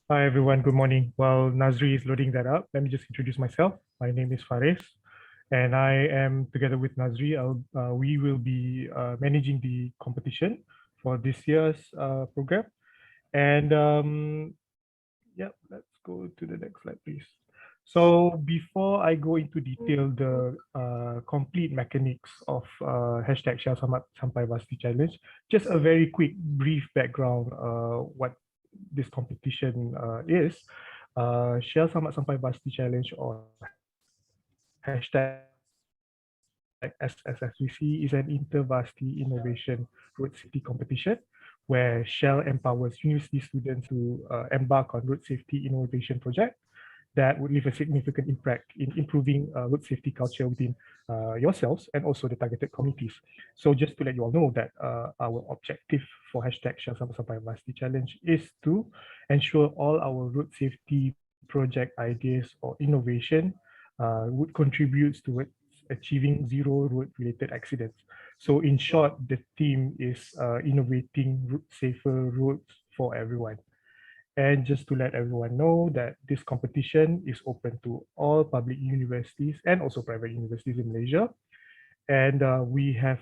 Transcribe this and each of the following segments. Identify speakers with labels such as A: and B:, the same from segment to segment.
A: Hi everyone, good morning. While Nazri is loading that up, let me just introduce myself. My name is Faris, and I am together with Nazri. We will be managing the competition for this year's program. And yeah, let's go to the next slide, please. So before I go into detail the complete mechanics of hashtag Share Selamat Sampai Varsity Challenge, just a very quick brief background what this competition is. Share Selamat Sampai Varsity Challenge or hashtag SSSVC is an inter-varsity innovation road safety competition where Shell empowers university students to embark on road safety innovation project that would leave a significant impact in improving road safety culture within yourselves and also the targeted communities. So just to let you all know that our objective for hashtag Share Sama Sampai Varsity Challenge is to ensure all our road safety project ideas or innovation would contribute towards achieving zero road-related accidents. So in short, the theme is innovating safer roads for everyone. And just to let everyone know that this competition is open to all public universities and also private universities in Malaysia. And we have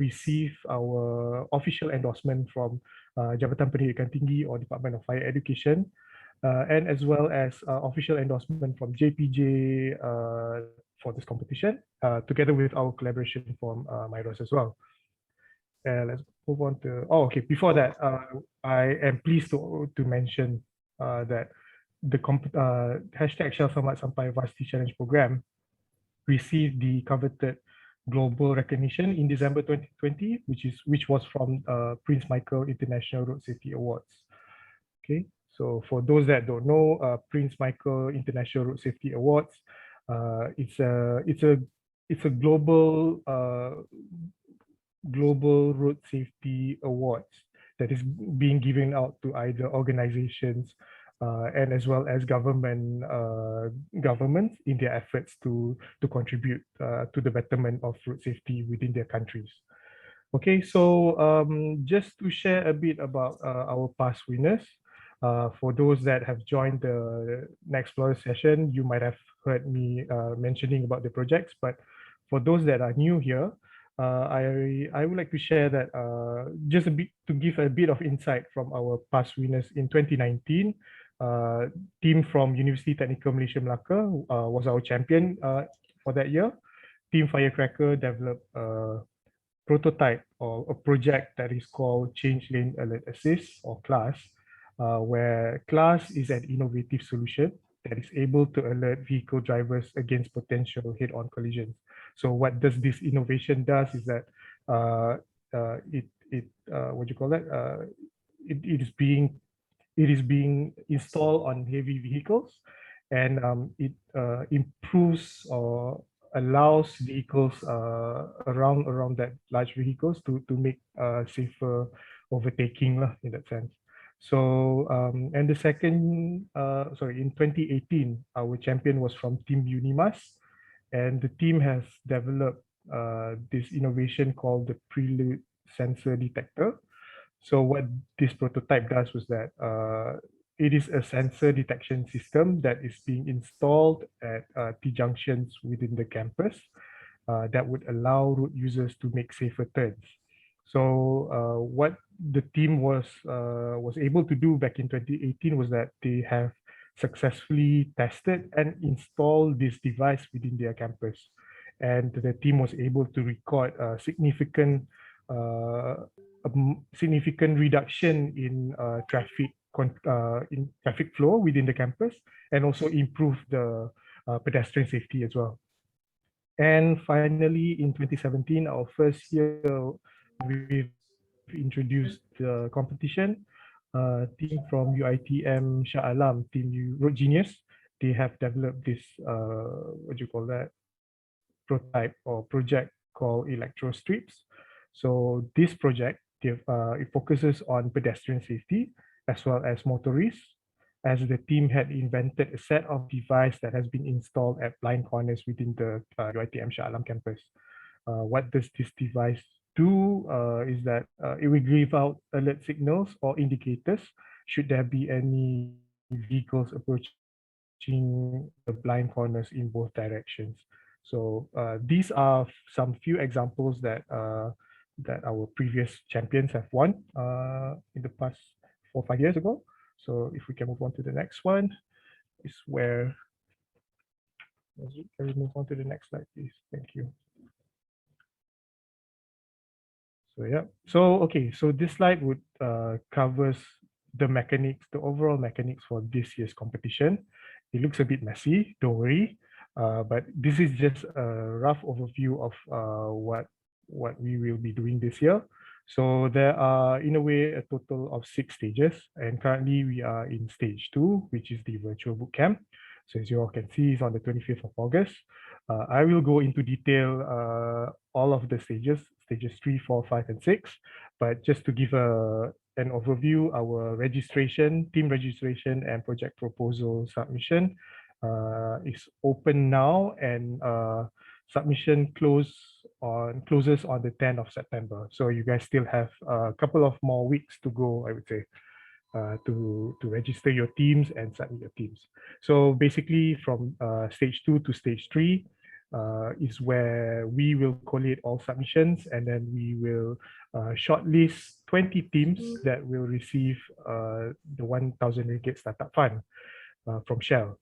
A: received our official endorsement from Jabatan Pendidikan Tinggi or Department of Higher Education, and as well as official endorsement from JPJ for this competition, together with our collaboration from Myros as well. Let's move on to, oh, okay, before that, I am pleased to mention that the hashtag Share Selamat Sampai Varsity Challenge program received the coveted global recognition in December 2020, which was from Prince Michael International Road Safety Awards. Okay, so for those that don't know, Prince Michael International Road Safety Awards, it's a global road safety awards that is being given out to either organizations and as well as governments in their efforts to contribute to the betterment of road safety within their countries. Okay, so just to share a bit about our past winners. For those that have joined the Next Explorer session, you might have heard me mentioning about the projects, but for those that are new here, I would like to share that just a bit to give a bit of insight from our past winners in 2019. Team from University Technical Malaysia Melaka was our champion for that year. Team Firecracker developed prototype or a project that is called Change Lane Alert Assist or CLASS, where CLASS is an innovative solution that is able to alert vehicle drivers against potential head-on collisions. So what does this innovation does is that what do you call that? It is being installed on heavy vehicles, and it improves or allows vehicles around that large vehicles to make safer overtaking lah, in that sense. So and the second sorry, in 2018 our champion was from Team Unimas, and the team has developed this innovation called the Prelude sensor detector. So what this prototype does was that it is a sensor detection system that is being installed at T-junctions within the campus that would allow road users to make safer turns. So what the team was able to do back in 2018 was that they have successfully tested and installed this device within their campus. And the team was able to record a significant reduction in traffic flow within the campus, and also improve the pedestrian safety as well. And finally, in 2017, our first year, we've introduced the competition. Team from UITM Shah Alam, Team Road Genius, they have developed this, what do you call that, prototype or project called Electro Strips. So this project, it focuses on pedestrian safety as well as motorists, as the team had invented a set of devices that has been installed at blind corners within the UiTM Shah Alam campus. What does this device do is that it will give out alert signals or indicators should there be any vehicles approaching the blind corners in both directions. So these are some few examples that our previous champions have won in the past 4 or 5 years ago. So if we can move on to the next one, is where, can we move on to the next slide, please? Thank you. So yeah, so okay, so this slide would covers the mechanics, the overall mechanics for this year's competition. It looks a bit messy, don't worry, but this is just a rough overview of what we will be doing this year. So there are, in a way, a total of 6 stages, and currently we are in stage 2, which is the virtual bootcamp. So as you all can see, it's on the 25th of August. I will go into detail all of the stages 3, 4, 5, and 6. But just to give an overview, our registration, team registration, and project proposal submission is open now, and submission closes on the 10th of September. So you guys still have a couple of more weeks to go, I would say, to register your teams and submit your teams. So basically, from stage 2 to stage 3 is where we will collate all submissions, and then we will shortlist 20 teams that will receive the 1,000 ringgit startup fund from Shell.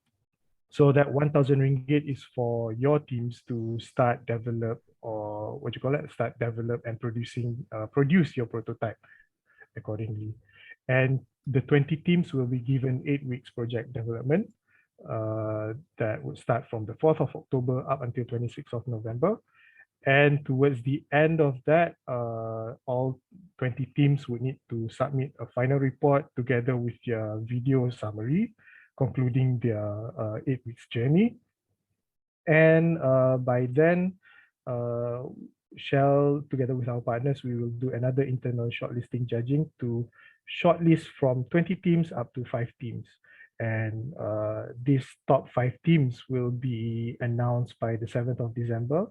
A: So that 1,000 ringgit is for your teams to start develop, or what you call it, start develop and produce your prototype accordingly. And the 20 teams will be given 8 weeks project development that would start from the 4th of October up until 26th of November. And towards the end of that, all 20 teams would need to submit a final report together with their video summary, concluding their 8 weeks journey. And by then, Shell, together with our partners, we will do another internal shortlisting judging to shortlist from 20 teams up to 5 teams. And these top 5 teams will be announced by the 7th of December.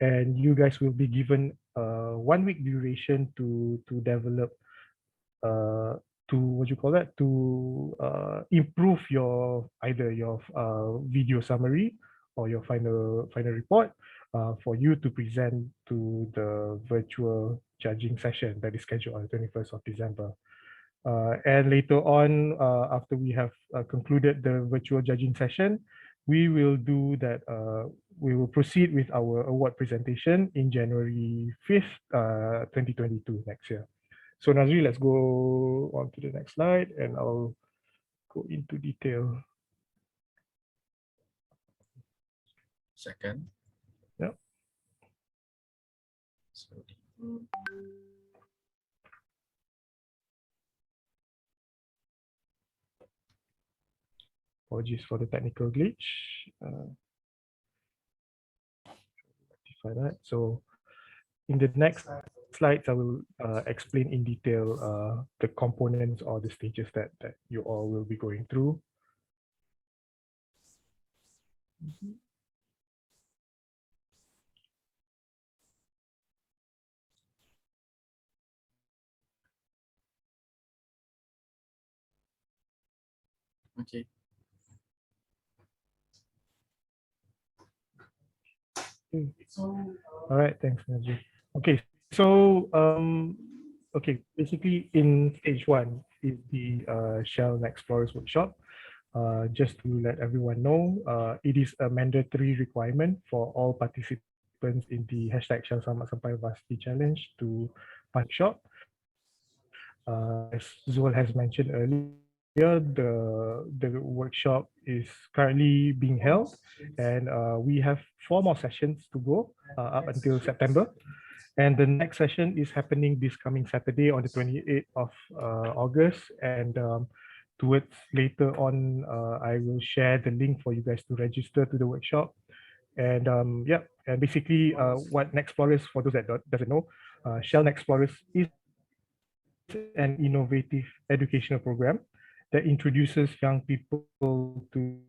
A: And you guys will be given 1 week duration to develop, to what you call that, to improve your either your video summary or your final report for you to present to the virtual judging session that is scheduled on the 21st of December. And later on, after we have concluded the virtual judging session, we will do that. We will proceed with our award presentation in January 5th, 2022 next year. So Nazri, let's go on to the next slide, and I'll go into detail.
B: Second.
A: Yeah. Apologies for the technical glitch. Rectify that. So in the next slides, I will explain in detail the components or the stages that you all will be going through.
B: Okay.
A: All right, thanks, Najee. Okay, so okay, basically in stage 1 is the Shell and Explorers workshop. Just to let everyone know, it is a mandatory requirement for all participants in the hashtag Shell Selamat Sampai Varsity Challenge to workshop. As Zul has mentioned earlier, the workshop is currently being held, and we have 4 more sessions to go up until September. And the next session is happening this coming Saturday on the 28th of August. And towards later on, I will share the link for you guys to register to the workshop. And yeah, and basically what Nexplorers, for those that doesn't know, Shell Nexplorers is an innovative educational program that introduces young people to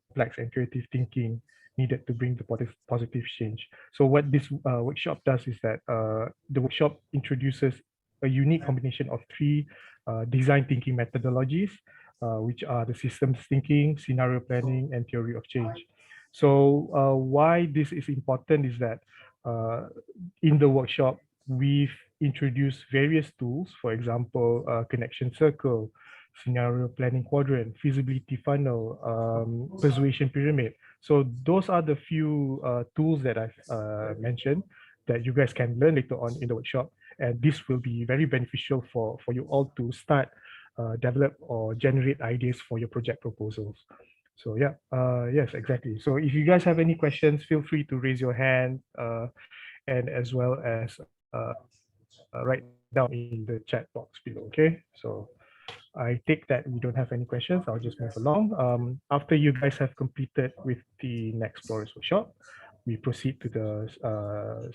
A: complex and creative thinking needed to bring the positive change. So what this workshop does is that the workshop introduces a unique combination of 3 design thinking methodologies which are the systems thinking, scenario planning, and theory of change. So why this is important is that in the workshop, we've introduced various tools, for example, connection circle, scenario planning quadrant, feasibility funnel, persuasion pyramid. So those are the few tools that I've mentioned that you guys can learn later on in the workshop. And this will be very beneficial for you all to start, develop or generate ideas for your project proposals. So yeah, yes, exactly. So if you guys have any questions, feel free to raise your hand, and as well as write down in the chat box below, okay? So I take that we don't have any questions. I'll just move along. After you guys have completed with the Next Explorers workshop, we proceed to the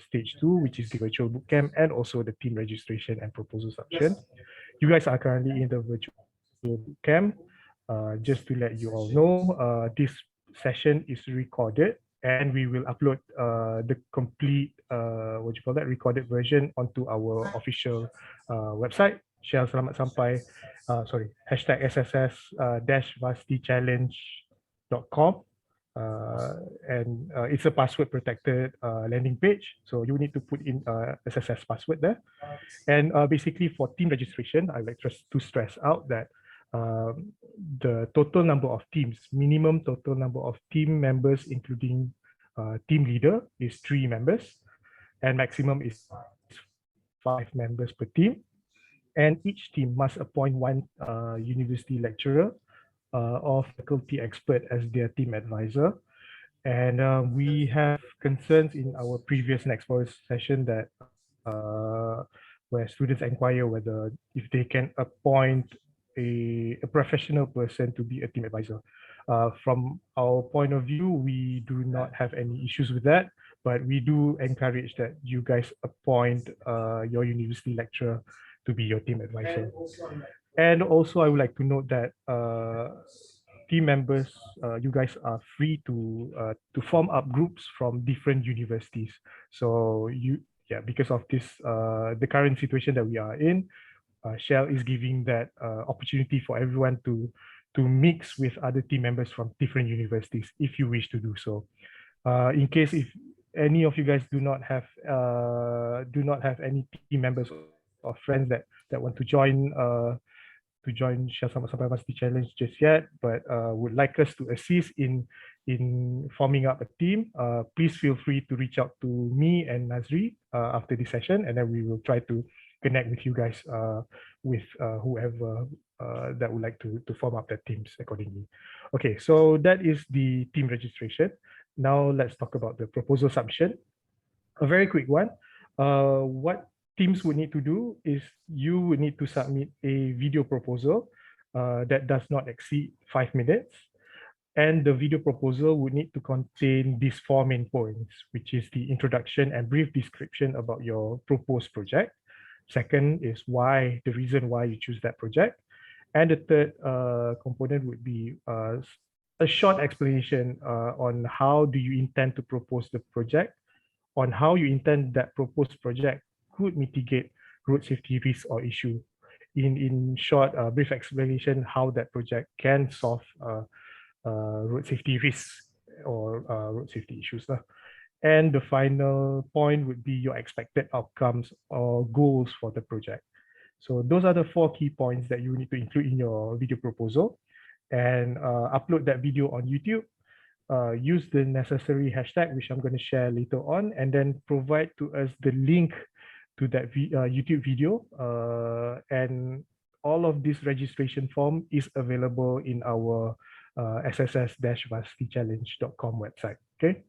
A: stage 2, which is the virtual bootcamp and also the team registration and proposal section. You guys are currently in the virtual bootcamp. Just to let you all know, this session is recorded and we will upload the complete recorded version onto our official website, Shell Selamat Sampai, hashtag SSS dash Varsity Challenge.com. And it's a password protected landing page. So you need to put in SSS password there. And basically for team registration, I like to stress out that the total number of teams, minimum total number of team members, including team leader, is 3 members, and maximum is 5 members per team. And each team must appoint one university lecturer or faculty expert as their team advisor. And we have concerns in our previous Next Forest session that where students inquire whether if they can appoint a professional person to be a team advisor. From our point of view, we do not have any issues with that, but we do encourage that you guys appoint your university lecturer to be your team advisor. And also, I would like to note that team members, you guys are free to form up groups from different universities. So because of this, the current situation that we are in, Shell is giving that opportunity for everyone to mix with other team members from different universities if you wish to do so. In case if any of you guys do not have any team members or friends that want to join Shell Selamat Sampai Varsity Challenge just yet, but would like us to assist in forming up a team, please feel free to reach out to me and Nazri after this session, and then we will try to connect with you guys with whoever that would like to form up their teams accordingly. Okay, so that is the team registration. Now let's talk about the proposal submission. A very quick one. What teams would need to do is you would need to submit a video proposal that does not exceed 5 minutes. And the video proposal would need to contain these 4 main points, which is the introduction and brief description about your proposed project. Second is the reason why you choose that project. And the third component would be a short explanation on how do you intend to propose the project, on how you intend that proposed project could mitigate road safety risk or issue. In short, a brief explanation how that project can solve road safety risks or road safety issues. And the final point would be your expected outcomes or goals for the project. So those are the 4 key points that you need to include in your video proposal, and upload that video on YouTube. Use the necessary hashtag, which I'm going to share later on, and then provide to us the link to that YouTube video. And all of this registration form is available in our sss-varsitychallenge.com website. Okay.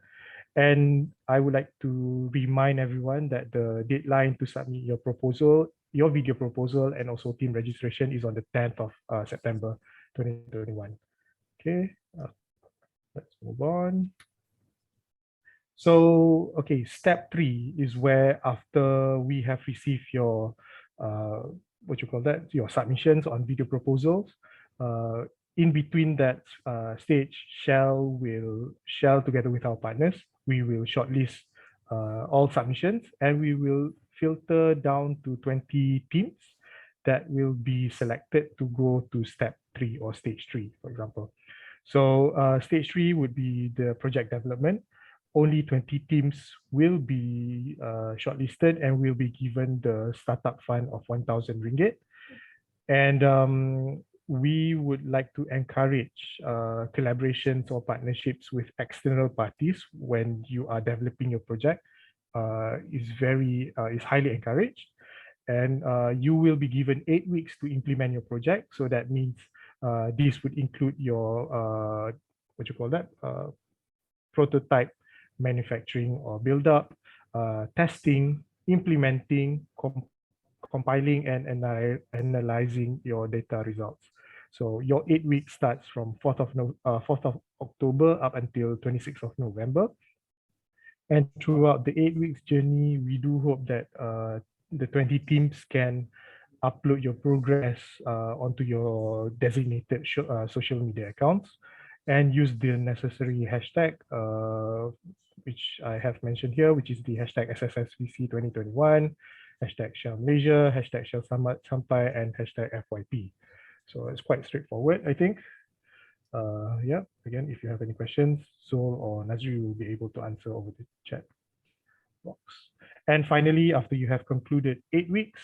A: And I would like to remind everyone that the deadline to submit your proposal, your video proposal, and also team registration is on the 10th of September 2021. Okay, let's move on. So, okay, step 3 is where after we have received your, your submissions on video proposals, in between that stage, Shell together with our partners, we will shortlist all submissions, and we will filter down to 20 teams that will be selected to go to step 3 or stage 3, for example. So stage 3 would be the project development. Only 20 teams will be shortlisted and will be given the startup fund of 1,000 ringgit. And we would like to encourage collaborations or partnerships with external parties when you are developing your project. Is highly encouraged, and you will be given 8 weeks to implement your project. So that means this would include your what you call that prototype manufacturing or build up, testing, implementing, compiling and analyzing your data results. So your 8 weeks starts from 4th of October up until 26th of November. And throughout the 8 weeks journey, we do hope that the 20 teams can upload your progress onto your designated social media accounts and use the necessary hashtag, which I have mentioned here, which is the hashtag SSSVC 2021, hashtag Shell Malaysia, hashtag Shell Sampai, and hashtag FYP. So it's quite straightforward, I think. Yeah, again, if you have any questions, Zul or Nazri will be able to answer over the chat box. And finally, after you have concluded 8 weeks,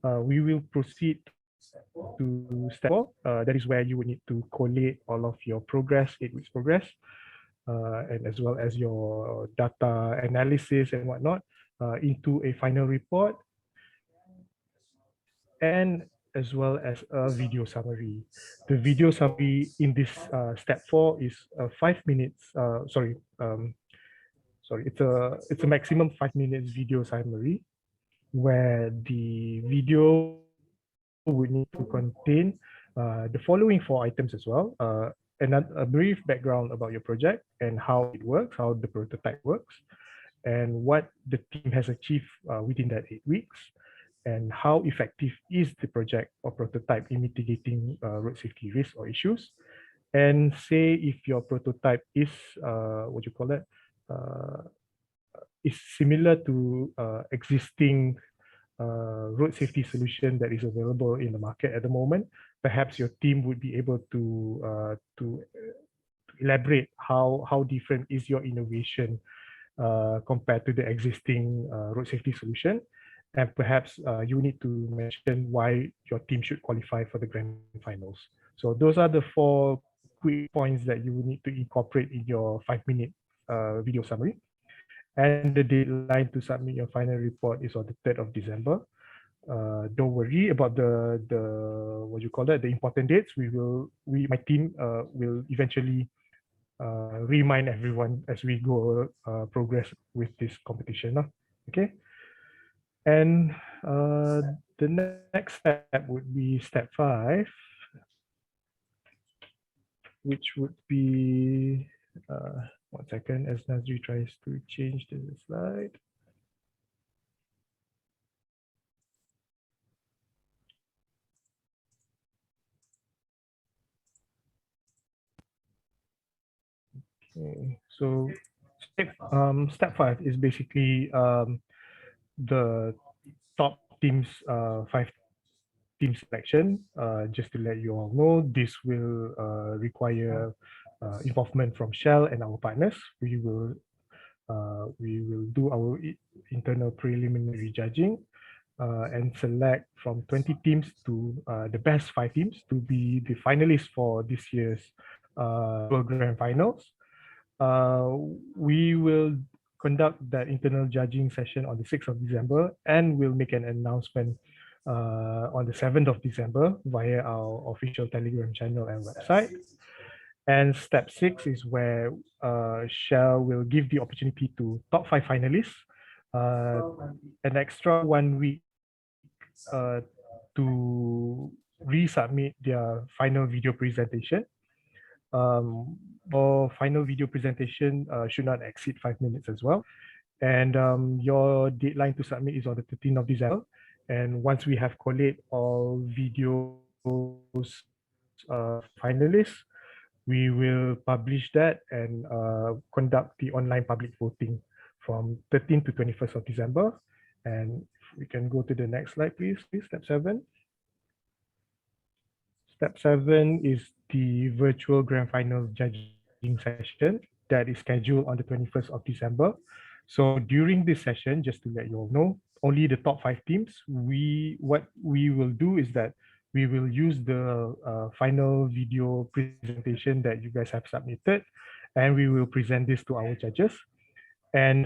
A: we will proceed to step 4. That is where you will need to collate all of your progress, 8 weeks progress, and as well as your data analysis and whatnot into a final report, and as well as a video summary. The video summary in this step 4 is 5 minutes. It's a maximum 5 minutes video summary where the video would need to contain the following 4 items as well. And a brief background about your project and how it works, how the prototype works, and what the team has achieved within that 8 weeks, and how effective is the project or prototype in mitigating road safety risks or issues. And say if your prototype is, is similar to existing road safety solution that is available in the market at the moment, perhaps your team would be able to elaborate how different is your innovation compared to the existing road safety solution. And perhaps you need to mention why your team should qualify for the grand finals. So those are the 4 quick points that you will need to incorporate in your 5-minute video summary. And the deadline to submit your final report is on the 3rd of December. Don't worry about the the important dates. My team will eventually remind everyone as we go progress with this competition. Okay. And the next step would be step 5, which would be 1 second as Nazri tries to change the slide. Okay, so step 5 is basically the top teams, 5 team selection. Just to let you all know, this will require involvement from Shell and our partners. We will do our internal preliminary judging and select from 20 teams to the best 5 teams to be the finalists for this year's grand finals. We will conduct that internal judging session on the 6th of December, and we'll make an announcement on the 7th of December via our official Telegram channel and website. And step 6 is where Shell will give the opportunity to top 5 finalists an extra 1 week to resubmit their final video presentation. Or final video presentation should not exceed 5 minutes as well. And your deadline to submit is on the 13th of December. And once we have collated all videos finalists, we will publish that and conduct the online public voting from 13th to 21st of December. And if we can go to the next slide, please, step 7. Step 7 is the virtual grand final judging session that is scheduled on the 21st of December. So during this session, just to let you all know, only the top 5 teams, what we will do is that we will use the final video presentation that you guys have submitted, and we will present this to our judges. And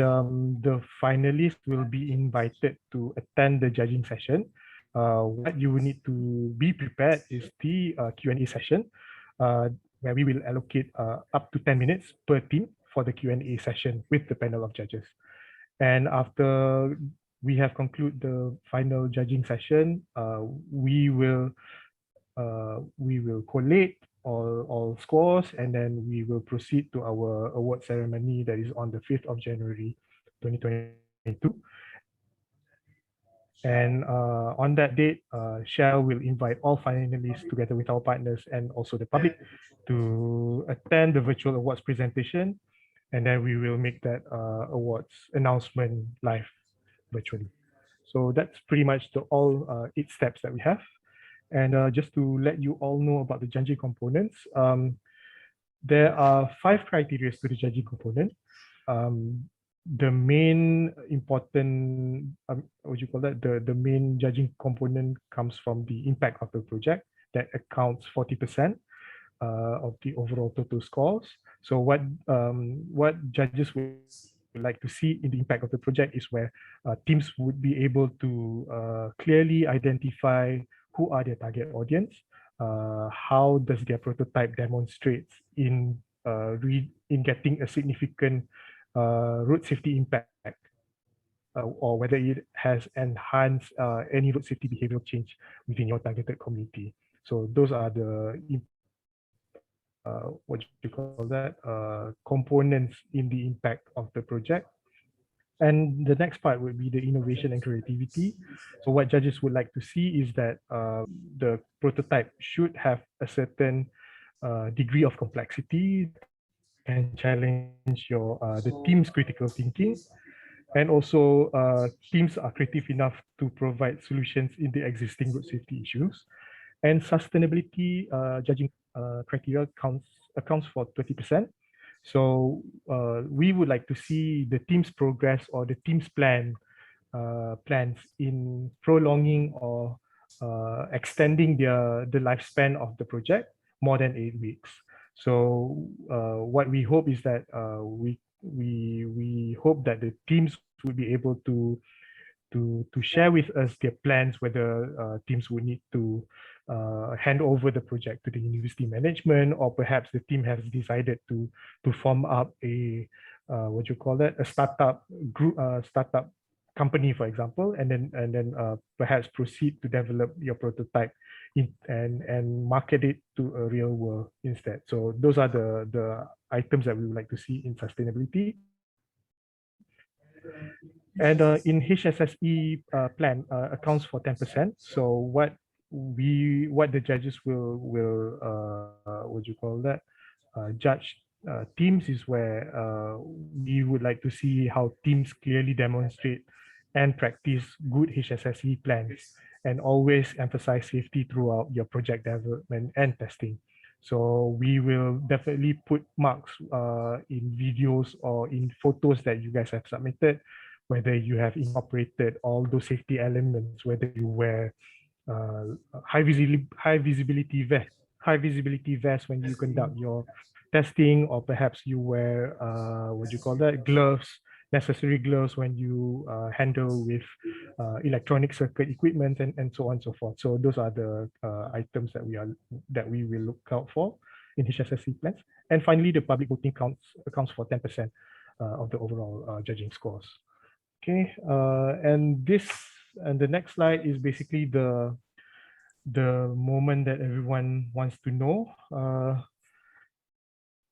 A: the finalists will be invited to attend the judging session. What you will need to be prepared is the Q&A session, where we will allocate up to 10 minutes per team for the Q&A session with the panel of judges. And after we have concluded the final judging session, we will collate all scores, and then we will proceed to our award ceremony that is on the 5th of January 2022. And on that date, Shell will invite all finalists together with our partners and also the public to attend the virtual awards presentation, and then we will make that awards announcement live virtually. So that's pretty much the all 8 steps that we have. And just to let you all know about the judging components, there are 5 criteria to the judging component. The main important, what you call that, the main judging component comes from the impact of the project that accounts 40% of the overall total scores. So what judges would like to see in the impact of the project is where teams would be able to clearly identify who are their target audience, how does their prototype demonstrates in getting a significant road safety impact, or whether it has enhanced any road safety behavioral change within your targeted community. So those are the what you call that, components in the impact of the project. And the next part would be the innovation and creativity. So what judges would like to see is that the prototype should have a certain degree of complexity that can challenge the team's critical thinking. And also teams are creative enough to provide solutions in the existing road safety issues. And sustainability judging criteria accounts for 20%. So we would like to see the team's progress or the team's plans in prolonging or extending the lifespan of the project more than 8 weeks. So what we hope is that we hope that the teams would be able to share with us their plans, whether teams would need to hand over the project to the university management, or perhaps the team has decided to form up a what you call that, a startup group, startup company, for example, and then perhaps proceed to develop your prototype and market it to a real world instead. So those are the items that we would like to see in sustainability. And in HSSE plan accounts for 10%. So what the judges will what you call that, judge teams is where we would like to see how teams clearly demonstrate and practice good HSSE plans, and always emphasize safety throughout your project development and testing. So we will definitely put marks in videos or in photos that you guys have submitted, whether you have incorporated all those safety elements, whether you wear high visibility vest when you conduct your testing, or perhaps you wear what you call that, gloves, necessary gloves when you handle with electronic circuit equipment, and so on and so forth. So those are the items that we will look out for in HSSC plans. And finally, the public voting accounts for 10% of the overall judging scores. Okay, and the next slide is basically the moment that everyone wants to know.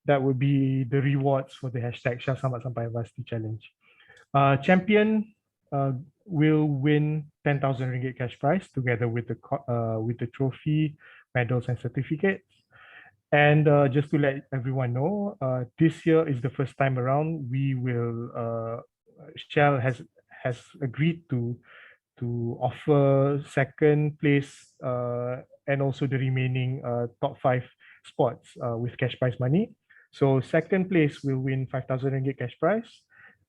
A: That would be the rewards for the hashtag Shah Selamat Sampai Varsity Challenge. Champion will win 10,000 ringgit cash prize together with the trophy, medals, and certificates. And just to let everyone know, this year is the first time around we will Shell has agreed to to offer second place and also the remaining top 5 spots with cash prize money. So second place will win 5,000 ringgit cash prize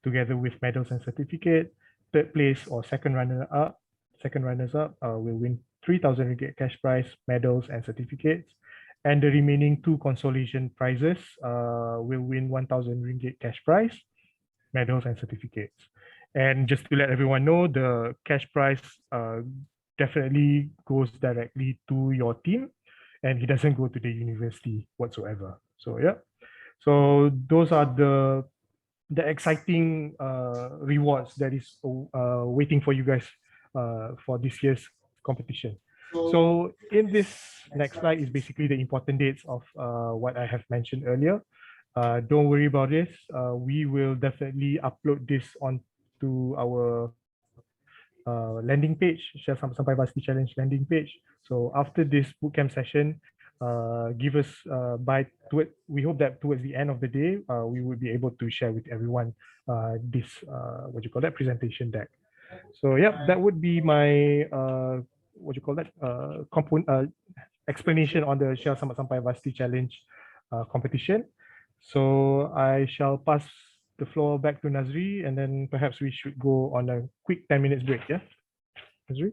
A: together with medals and certificate. Third place or second runners up will win 3,000 ringgit cash prize, medals and certificates. And the remaining 2 consolation prizes will win 1,000 ringgit cash prize, medals and certificates. And just to let everyone know, the cash prize definitely goes directly to your team, and it doesn't go to the university whatsoever. So yeah, so those are the exciting rewards that is waiting for you guys for this year's competition. So in this next slide is basically the important dates of what I have mentioned earlier. Don't worry about this. We will definitely upload this onto our landing page, Share Sampai Varsity Challenge landing page. So after this bootcamp session, give us we hope that towards the end of the day, we will be able to share with everyone this presentation deck. So yeah, that would be my explanation on the Share Sampai Varsity Challenge competition. So I shall pass the floor back to Nazri, and then perhaps we should go on a quick 10 minutes break. Yeah, Nazri,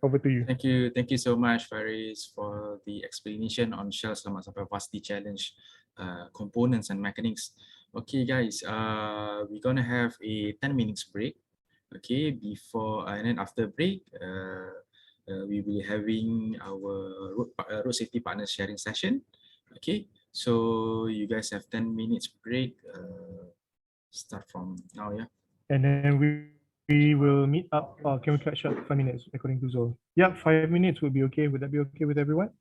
A: over to you.
B: Thank you so much, Faris, for the explanation on Shell Selamat Sampai Varsity Challenge components and mechanics. Okay, guys, we're gonna have a 10 minutes break. Okay, before and then after break, we will be having our road safety partners sharing session. Okay, so you guys have 10 minutes break. Start from now, yeah.
A: And then we will meet up. Can we cut short 5 minutes according to Zol? Yeah, 5 minutes would be okay. Would that be okay with everyone?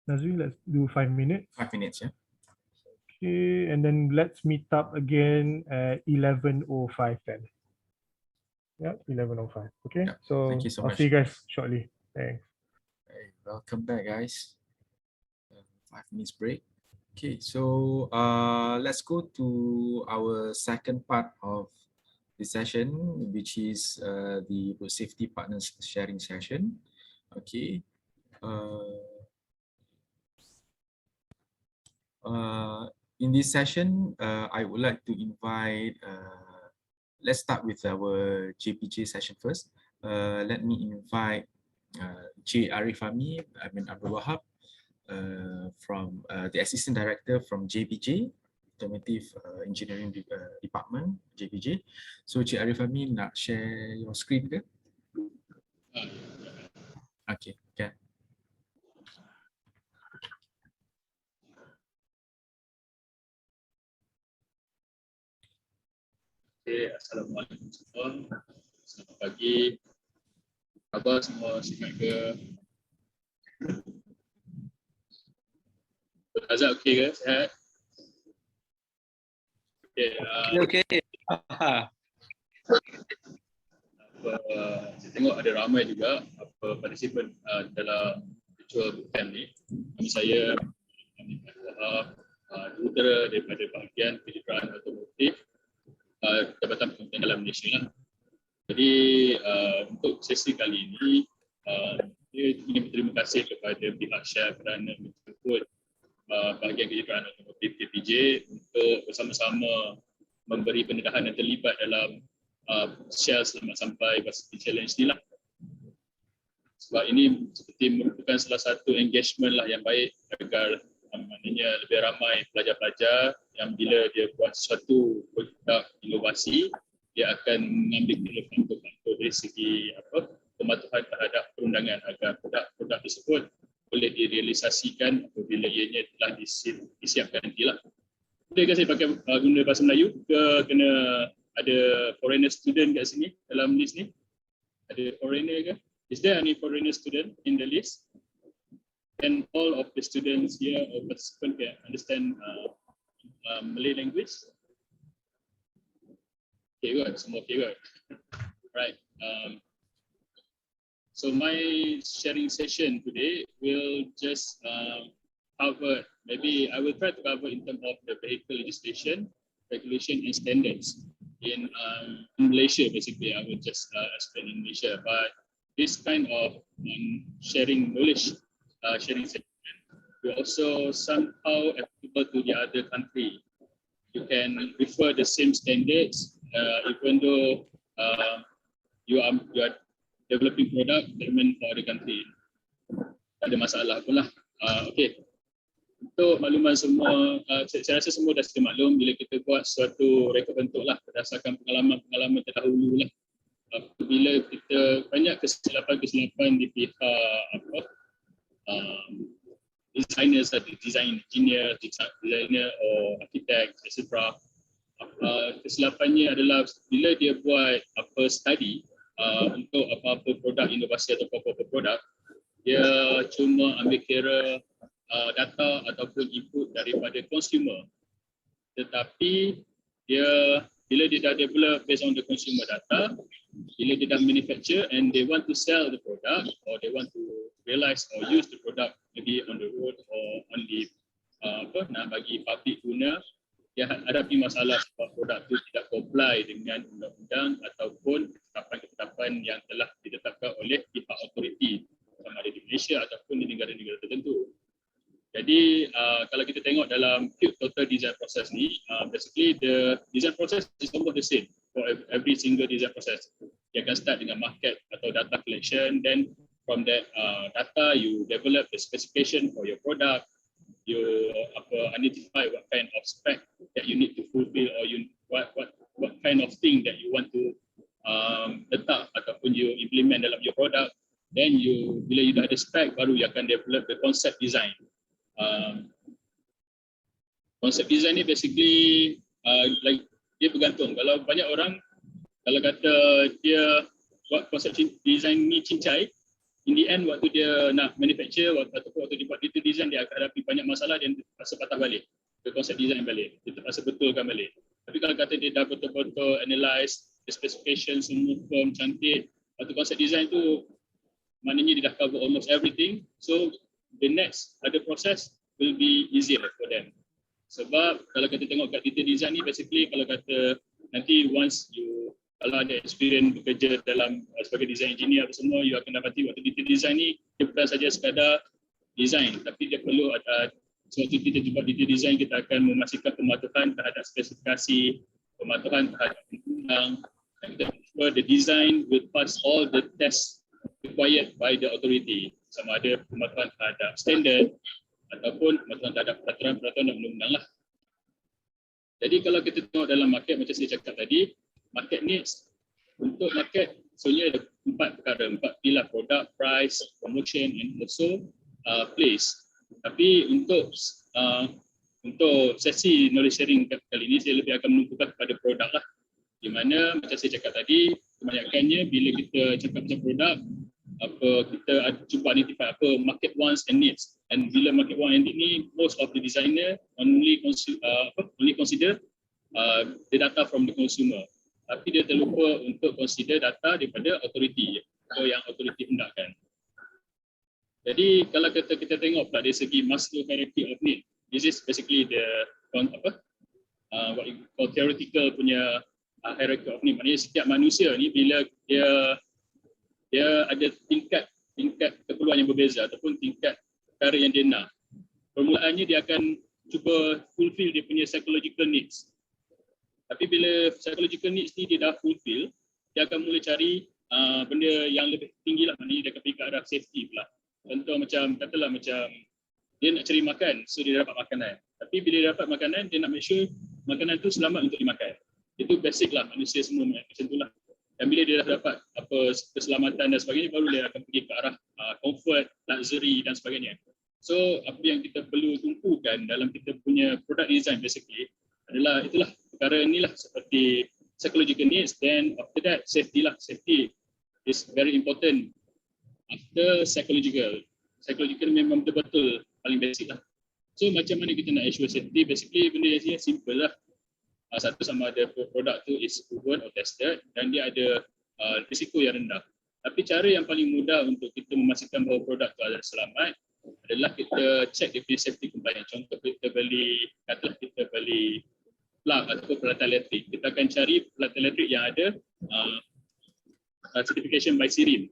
A: Nazri, let's do 5 minutes.
B: 5 minutes, yeah.
A: Okay, and then let's meet up again at 11:05 then. Yeah, 11:05. Okay,
B: yeah,
A: so
B: thank you so
A: I'll
B: much.
A: see you guys shortly. Thanks.
B: Hey, welcome back, guys. 5 minutes break. Okay, so let's go to our second part of the session, which is the road safety partners sharing session. Okay. In this session, I would like to invite, let's start with our JPJ session first. Let me invite J. Arifami, Abdul Wahab, from the Assistant Director from JPJ, Automotive Engineering Department, JPJ. So Cik Arifami nak share your screen ke? Okay, can.
C: Okay, Assalamualaikum semua. Selamat pagi. Khabar semua sihat ke? Azab okey ke? Sihat? Okay.
D: Okay.
C: Saya tengok ada ramai juga partisipan dalam virtual bootcamp ni. Nama saya Rudra daripada bahagian kejuruteraan otomotif Jabatan Pemerintahan Dalam Malaysia lah. Jadi untuk sesi kali ini, saya ingin berterima kasih kepada pihak Shell kerana menjemput bahagian kejuruteraan otomotif KPJ untuk bersama-sama memberi pendedahan dan terlibat dalam Shell Selamat Sampai Varsity Challenge ni lah. Sebab ini seperti merupakan salah satu engagement lah yang baik agar maknanya lebih ramai pelajar-pelajar yang bila dia buat sesuatu produk inovasi, dia akan mengambil faktor-faktor dari segi pematuhan terhadap perundangan agar produk-produk tersebut boleh direalisasikan apabila ianya telah disiapkan nantilah. Boleh ke saya pakai guna bahasa Melayu ke kena ada foreigner student kat sini dalam list ni? Ada foreigner ke? Is there any foreigner student in the list? And all of the students here or participants can understand Malay language? Okay, good. Semua okay, good. Right. So my sharing session today will just cover, maybe I will try to cover in terms of the vehicle legislation, regulation and standards. in Malaysia. Basically, I would just explain in Malaysia. But this kind of sharing knowledge, sharing sentiment, will also somehow applicable to the other country. You can refer the same standards, even though you are developing product development for other country. Tak ada masalah pun lah. Okay. Untuk makluman semua, saya rasa semua dah sedia maklum bila kita buat suatu rekod bentuk lah berdasarkan pengalaman terdahulu lah. Bila kita banyak kesilapan di pihak designers, design engineer, designer or architect, etc. Kesilapannya adalah bila dia buat study untuk apa-apa produk inovasi atau apa-apa produk, dia cuma ambil kira data ataupun input daripada consumer. Tetapi bila dia dah develop based on the consumer data, bila dia dah manufacture and they want to sell the product or they want to realize or use the product maybe on the road or on the nak bagi public guna, dia hadapi masalah sebab produk itu tidak comply dengan undang-undang ataupun ketetapan-ketetapan yang telah ditetapkan oleh pihak authority sama ada di Malaysia ataupun di negara-negara tertentu. Jadi kalau kita tengok dalam total design process ni, basically the design process is almost the same for every single design process. You akan start dengan market atau data collection, then from that data you develop the specification for your product, you identify what kind of spec that you need to fulfill or what kind of thing that you want to letak ataupun you implement dalam your product. Then bila you dah ada spec, baru you akan develop the concept design. Concept design ni basically like dia bergantung. Kalau banyak orang kalau kata dia buat concept design ni cincai, in the end waktu dia nak manufacture ataupun waktu dia buat detail design, dia akan hadapi banyak masalah dan terpaksa patah balik ke concept design balik, dia terpaksa betulkan balik. Tapi kalau kata dia dah betul-betul analyse the specification semua form cantik, waktu concept design tu maknanya dia dah cover almost everything, so the next other process will be easier for them. Sebab kalau kita tengok kat detail design ni, basically kalau kata nanti once you kalau ada experience bekerja dalam sebagai design engineer apa semua, you akan dapati waktu detail design ni dia bukan saja sekadar design, tapi dia perlu ada, sebab kita buat detail design, kita akan memastikan pematuhan terhadap spesifikasi, pematuhan terhadap undang, dan kita ensure the design will pass all the tests required by the authority, sama ada pematuhan terhadap standard ataupun pematuhan terhadap peraturan-peraturan dan undang-undang lah. Jadi kalau kita tengok dalam market, macam saya cakap tadi, market needs, untuk market sebenarnya ada 4 perkara, 4 pilar: product, price, promotion and also place. Tapi untuk sesi knowledge sharing kali ini, saya lebih akan menumpukan kepada produk lah, di mana macam saya cakap tadi, kebanyakannya bila kita cakap pasal produk, kita cuba identify apa market wants and needs, and bila market want and need ni, most of the designer only consider the data from the consumer, tapi dia terlupa untuk consider data daripada authority atau yang authority hendakkan. Jadi kalau kita tengok pula dari segi Maslow hierarchy of need, this is basically the what you call theoretical punya hierarchy of need. Maknanya setiap manusia ni bila dia ada tingkat keperluan yang berbeza ataupun tingkat perkara yang dia nak. Permulaannya dia akan cuba fulfill dia punya psychological needs. Tapi bila psychological needs ni dia dah fulfill, dia akan mula cari benda yang lebih tinggi lah, maknanya dia akan pergi ke arah safety pula. Contoh katalah macam dia nak cari makan, so dia dapat makanan. Tapi bila dia dapat makanan, dia nak make sure makanan tu selamat untuk dimakan. Itu basic lah, manusia semua macam tu lah. Dan bila dia dah dapat keselamatan dan sebagainya, baru dia akan pergi ke arah comfort, luxury dan sebagainya. So apa yang kita perlu tumpukan dalam kita punya product design basically adalah itulah perkara inilah, seperti psychological needs, then after that safety lah. Safety is very important after psychological memang betul-betul paling basic lah. So macam mana kita nak ensure safety, basically benda yang simple lah. Satu, sama ada produk tu is proven or tested dan dia ada risiko yang rendah. Tapi cara yang paling mudah untuk kita memastikan bahawa produk tu adalah selamat adalah kita check dia punya safety compliance. Contoh kita beli plug atau peralatan elektrik. Kita akan cari peralatan elektrik yang ada certification by SIRIM.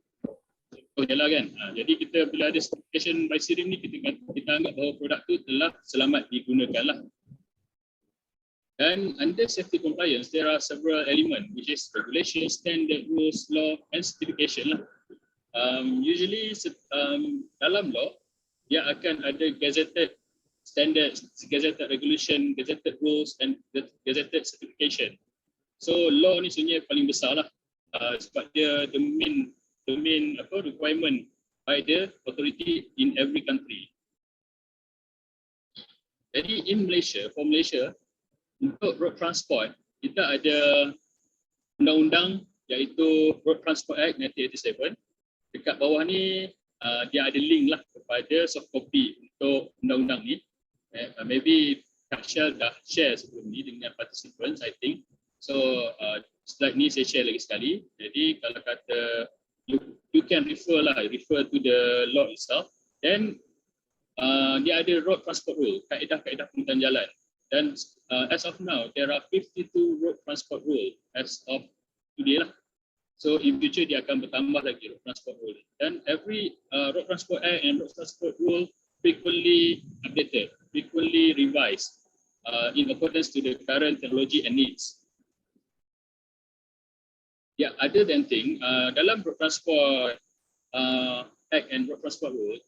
C: Contohnya kan. Jadi kita bila ada certification by SIRIM ni, kita anggap bahawa produk tu telah selamat digunakan lah. And under safety compliance, there are several elements, which is regulation, standard, rules, law, and certification lah. Usually dalam law, dia akan ada gazetted standards, gazetted regulation, gazetted rules, and gazetted certification. So law ni sebenarnya paling besar lah, sebab dia the main requirement by the authority in every country. Jadi in Malaysia, for Malaysia, untuk road transport, kita ada undang-undang iaitu Road Transport Act 1987. Dekat bawah ni dia ada link lah kepada soft copy untuk undang-undang ni. Maybe Kak Shell dah share sebelum ni dengan participants, I think. So slide ni saya share lagi sekali. Jadi kalau kata you can refer to the law itself. Then dia ada road transport rule, kaedah-kaedah penggunaan jalan. Dan as of now, there are 52 road transport rule as of today lah. So in future dia akan bertambah lagi road transport rule. Dan every road transport act and road transport rule frequently updated, frequently revised in accordance to the current technology and needs. Yeah, other than thing, dalam road transport act and road transport rule,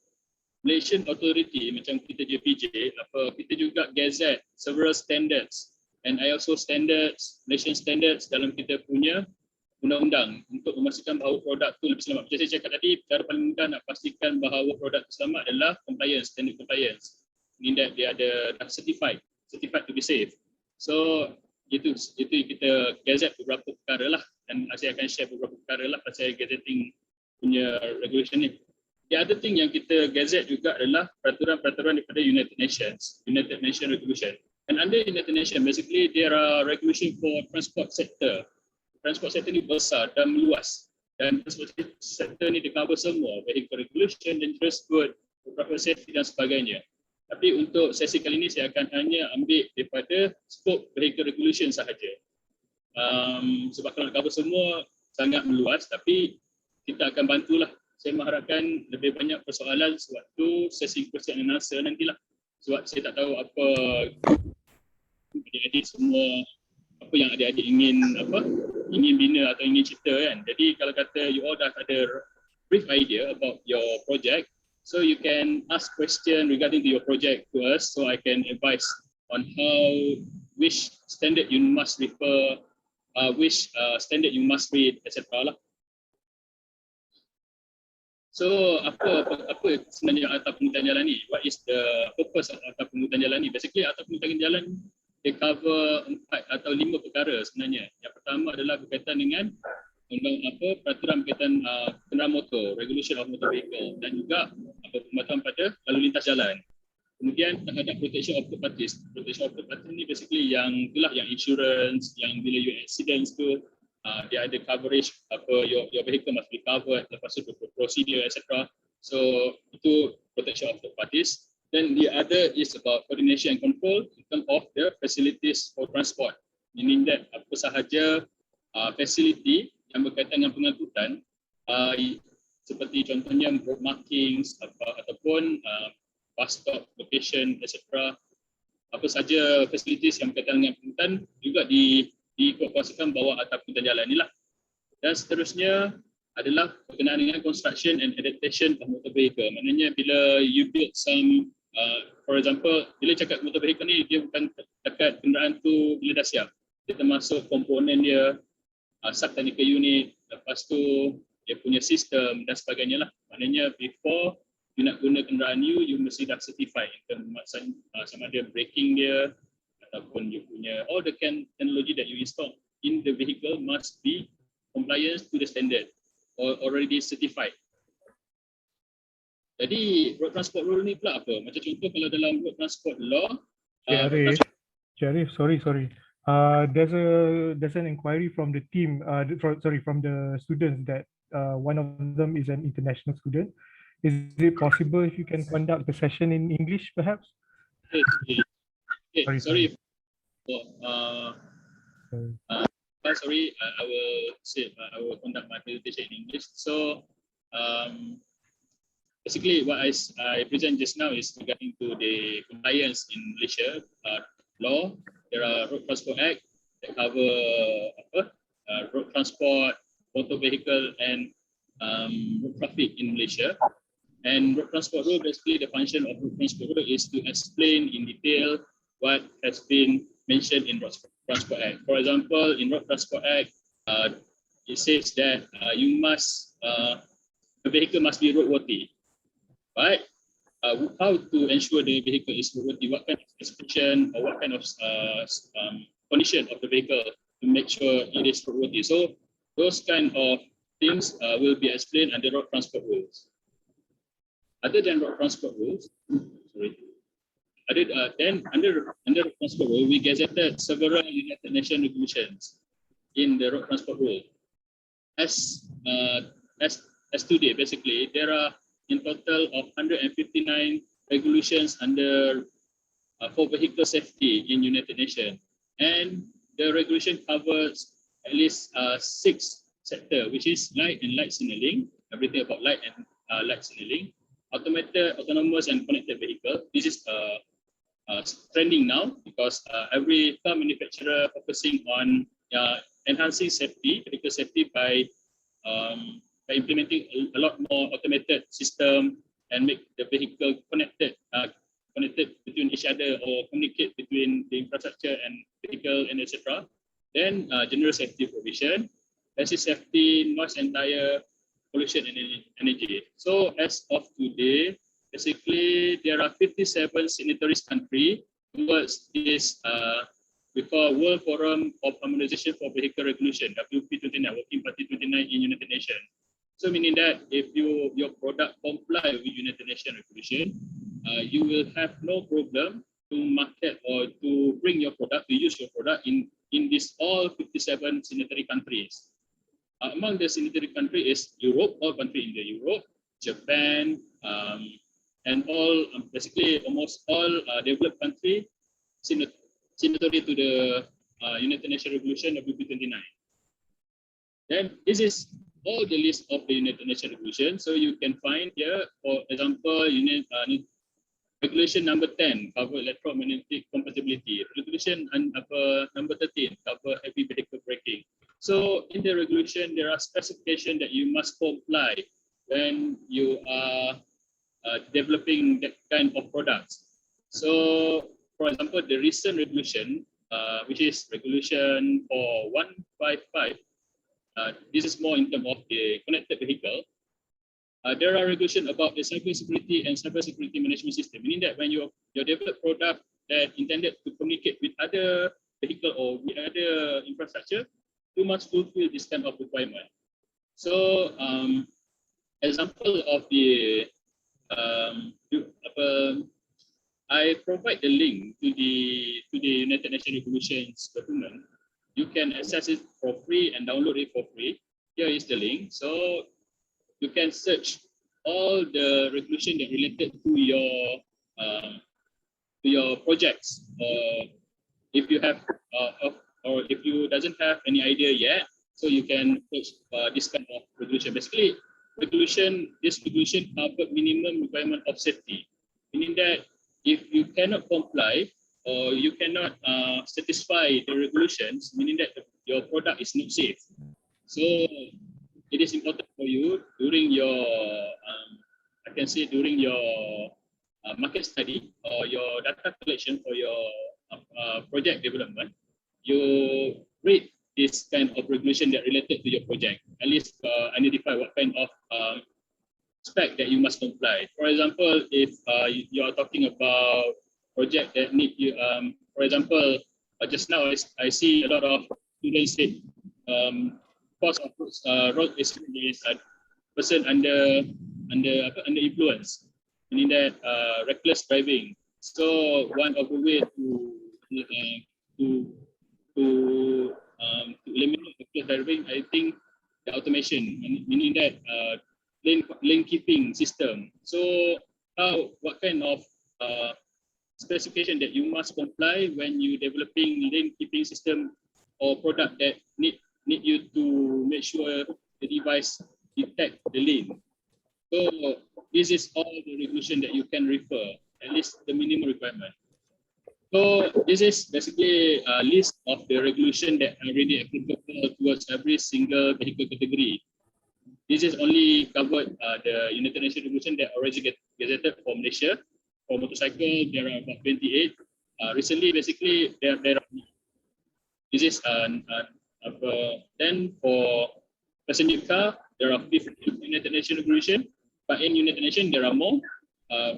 C: Malaysian authority macam kita JPJ, kita juga gazette several standards and ISO standards, Malaysian standards dalam kita punya undang-undang untuk memastikan bahawa produk tu lebih selamat. Macam saya cakap tadi, cara paling mudah nak pastikan bahawa produk tu selamat adalah compliance, standard compliance. Meaning that dia ada certified to be safe. So itu kita gazette beberapa perkara lah, dan saya akan share beberapa perkara lah pasal gazetting punya regulation ni. The other thing yang kita gazette juga adalah peraturan-peraturan daripada United Nations regulation. And under United Nations, basically there are regulation for transport sector. Transport sector ni besar dan meluas. Dan transport sector ni di-cover semua, vehicle regulation, dangerous good, proper safety dan sebagainya. Tapi untuk sesi kali ini saya akan hanya ambil daripada scope vehicle regulation sahaja. Sebab kalau nak cover semua sangat meluas, tapi kita akan bantulah. Saya mengharapkan lebih banyak persoalan sewaktu sesi question and answer nantilah. Sebab saya tak tahu apa adik-adik semua, apa yang adik-adik ingin bina atau ingin cerita kan. Jadi kalau kata you all dah ada brief idea about your project, so you can ask question regarding to your project to us, so I can advise on which standard you must refer, which standard you must read, etc. lah. So apa sebenarnya atap penghutan jalan ni? What is the purpose of atap penghutan jalan ni? Basically atap penghutan jalan dia cover 4 atau 5 perkara sebenarnya. Yang pertama adalah berkaitan dengan peraturan berkaitan kenderaan motor, regulation of motor vehicle, dan juga pematuhan pada lalu lintas jalan. Kemudian terhadap protection of third parties. Protection of third parties ni basically yang itulah yang insurance, yang bila you accidents tu dia ada coverage, your vehicle must be covered, lepas tu procedure etc. So itu protection of third parties. Then the other is about coordination and control in terms of the facilities for transport. Meaning that apa sahaja facility yang berkaitan dengan pengangkutan, seperti contohnya road markings ataupun bus stop location etc. Apa saja facilities yang berkaitan dengan pengangkutan juga dikuasaikan bawah atap penghutan jalan inilah. Dan seterusnya adalah berkenaan dengan construction and adaptation of motor vehicle. Maknanya bila you build some, for example, bila cakap motor vehicle ni, dia bukan dekat kenderaan tu bila dah siap. Dia termasuk komponen dia, subtechnical unit, lepas tu dia punya sistem dan sebagainya lah. Maknanya before you nak guna kenderaan you mesti dah certified sama ada braking dia, ataupun you punya all the technology that you install in the vehicle must be compliant to the standard or already certified. Jadi road transport rule ni pula apa? Macam contoh kalau dalam road transport law,
A: Sharif, sorry. There's an inquiry from the team, from the students that one of them is an international student. Is it possible if you can conduct the session in English perhaps?
C: Okay, sorry. Sorry, I will say I will conduct my presentation in English. So basically, what I present just now is regarding to the compliance in Malaysia law. There are Road Transport Act that cover road transport, motor vehicle, and road traffic in Malaysia. And road transport rule, basically the function of road transport rule is to explain in detail what has been mentioned in Road Transport Act. For example, in Road Transport Act, it says that the vehicle must be roadworthy, right? How to ensure the vehicle is roadworthy? What kind of inspection or what kind of condition of the vehicle to make sure it is roadworthy? So those kind of things will be explained under road transport rules. Other than road transport rules, then under road transport rule, we gazetted several United Nations regulations in the road transport rule. As today, basically, there are in total of 159 regulations under for vehicle safety in United Nations, and the regulation covers at least 6 sectors, which is light and light signaling, everything about light and light signaling, automated, autonomous, and connected vehicle. This is trending now because every car manufacturer focusing on enhancing safety, vehicle safety by implementing a lot more automated system and make the vehicle connected between each other or communicate between the infrastructure and vehicle and etc. Then general safety provision, passive safety, noise and tire, pollution and energy. So as of today, basically there are 57 signatories countries towards this we call World Forum of Harmonization for Vehicle Regulation, WP29, Working Party 29 in United Nations. So meaning that if your product comply with United Nations regulation, you will have no problem to market or to bring your product, to use your product in these all 57 signatory countries. Among the signatory countries is Europe, all countries in the Europe, Japan, and all basically almost all developed countries signatory to the United Nations Resolution WP29. Then this is all the list of the United Nations Resolution. So you can find here, for example, Regulation number 10 cover electromagnetic compatibility. Regulation number 13 cover heavy vehicle braking. So in the regulation, there are specifications that you must comply when you are developing that kind of products. So, for example, the recent regulation, which is regulation for 155, this is more in terms of the connected vehicle. There are regulations about the cybersecurity and cybersecurity management system, meaning that when you develop product that intended to communicate with other vehicle or with other infrastructure, you must fulfill this kind of requirement. So, example of the I provide the link to the United Nations Regulations document. You can access it for free and download it for free. Here is the link. So you can search all the regulation that related to your projects. If you have or if you doesn't have any idea yet, so you can search this kind of regulation. Basically, this regulation cover minimum requirement of safety, meaning that if you cannot comply or you cannot satisfy the regulations, meaning that your product is not safe. So it is important for you during your, I can say during your market study or your data collection for your project development, you read this kind of regulation that related to your project. At least identify what kind of spec that you must comply. For example, if you are talking about project that need you, for example, just now I see a lot of students say cost of road accident is a person under influence, meaning that reckless driving. So one of the way to eliminate reckless driving, I think the automation, meaning that lane keeping system. So what kind of specification that you must comply when you developing lane keeping system or product that need you to make sure the device detect the lane. So this is all the regulation that you can refer, at least the minimum requirement. So this is basically a list of the regulation that are already applicable towards every single vehicle category. This is only covered the United Nations regulation that already get gazetted for Malaysia. For motorcycle, there are about 28. Recently, basically, there are, this is then for passenger car, there are 50 United Nations regulation, but in United Nations there are more.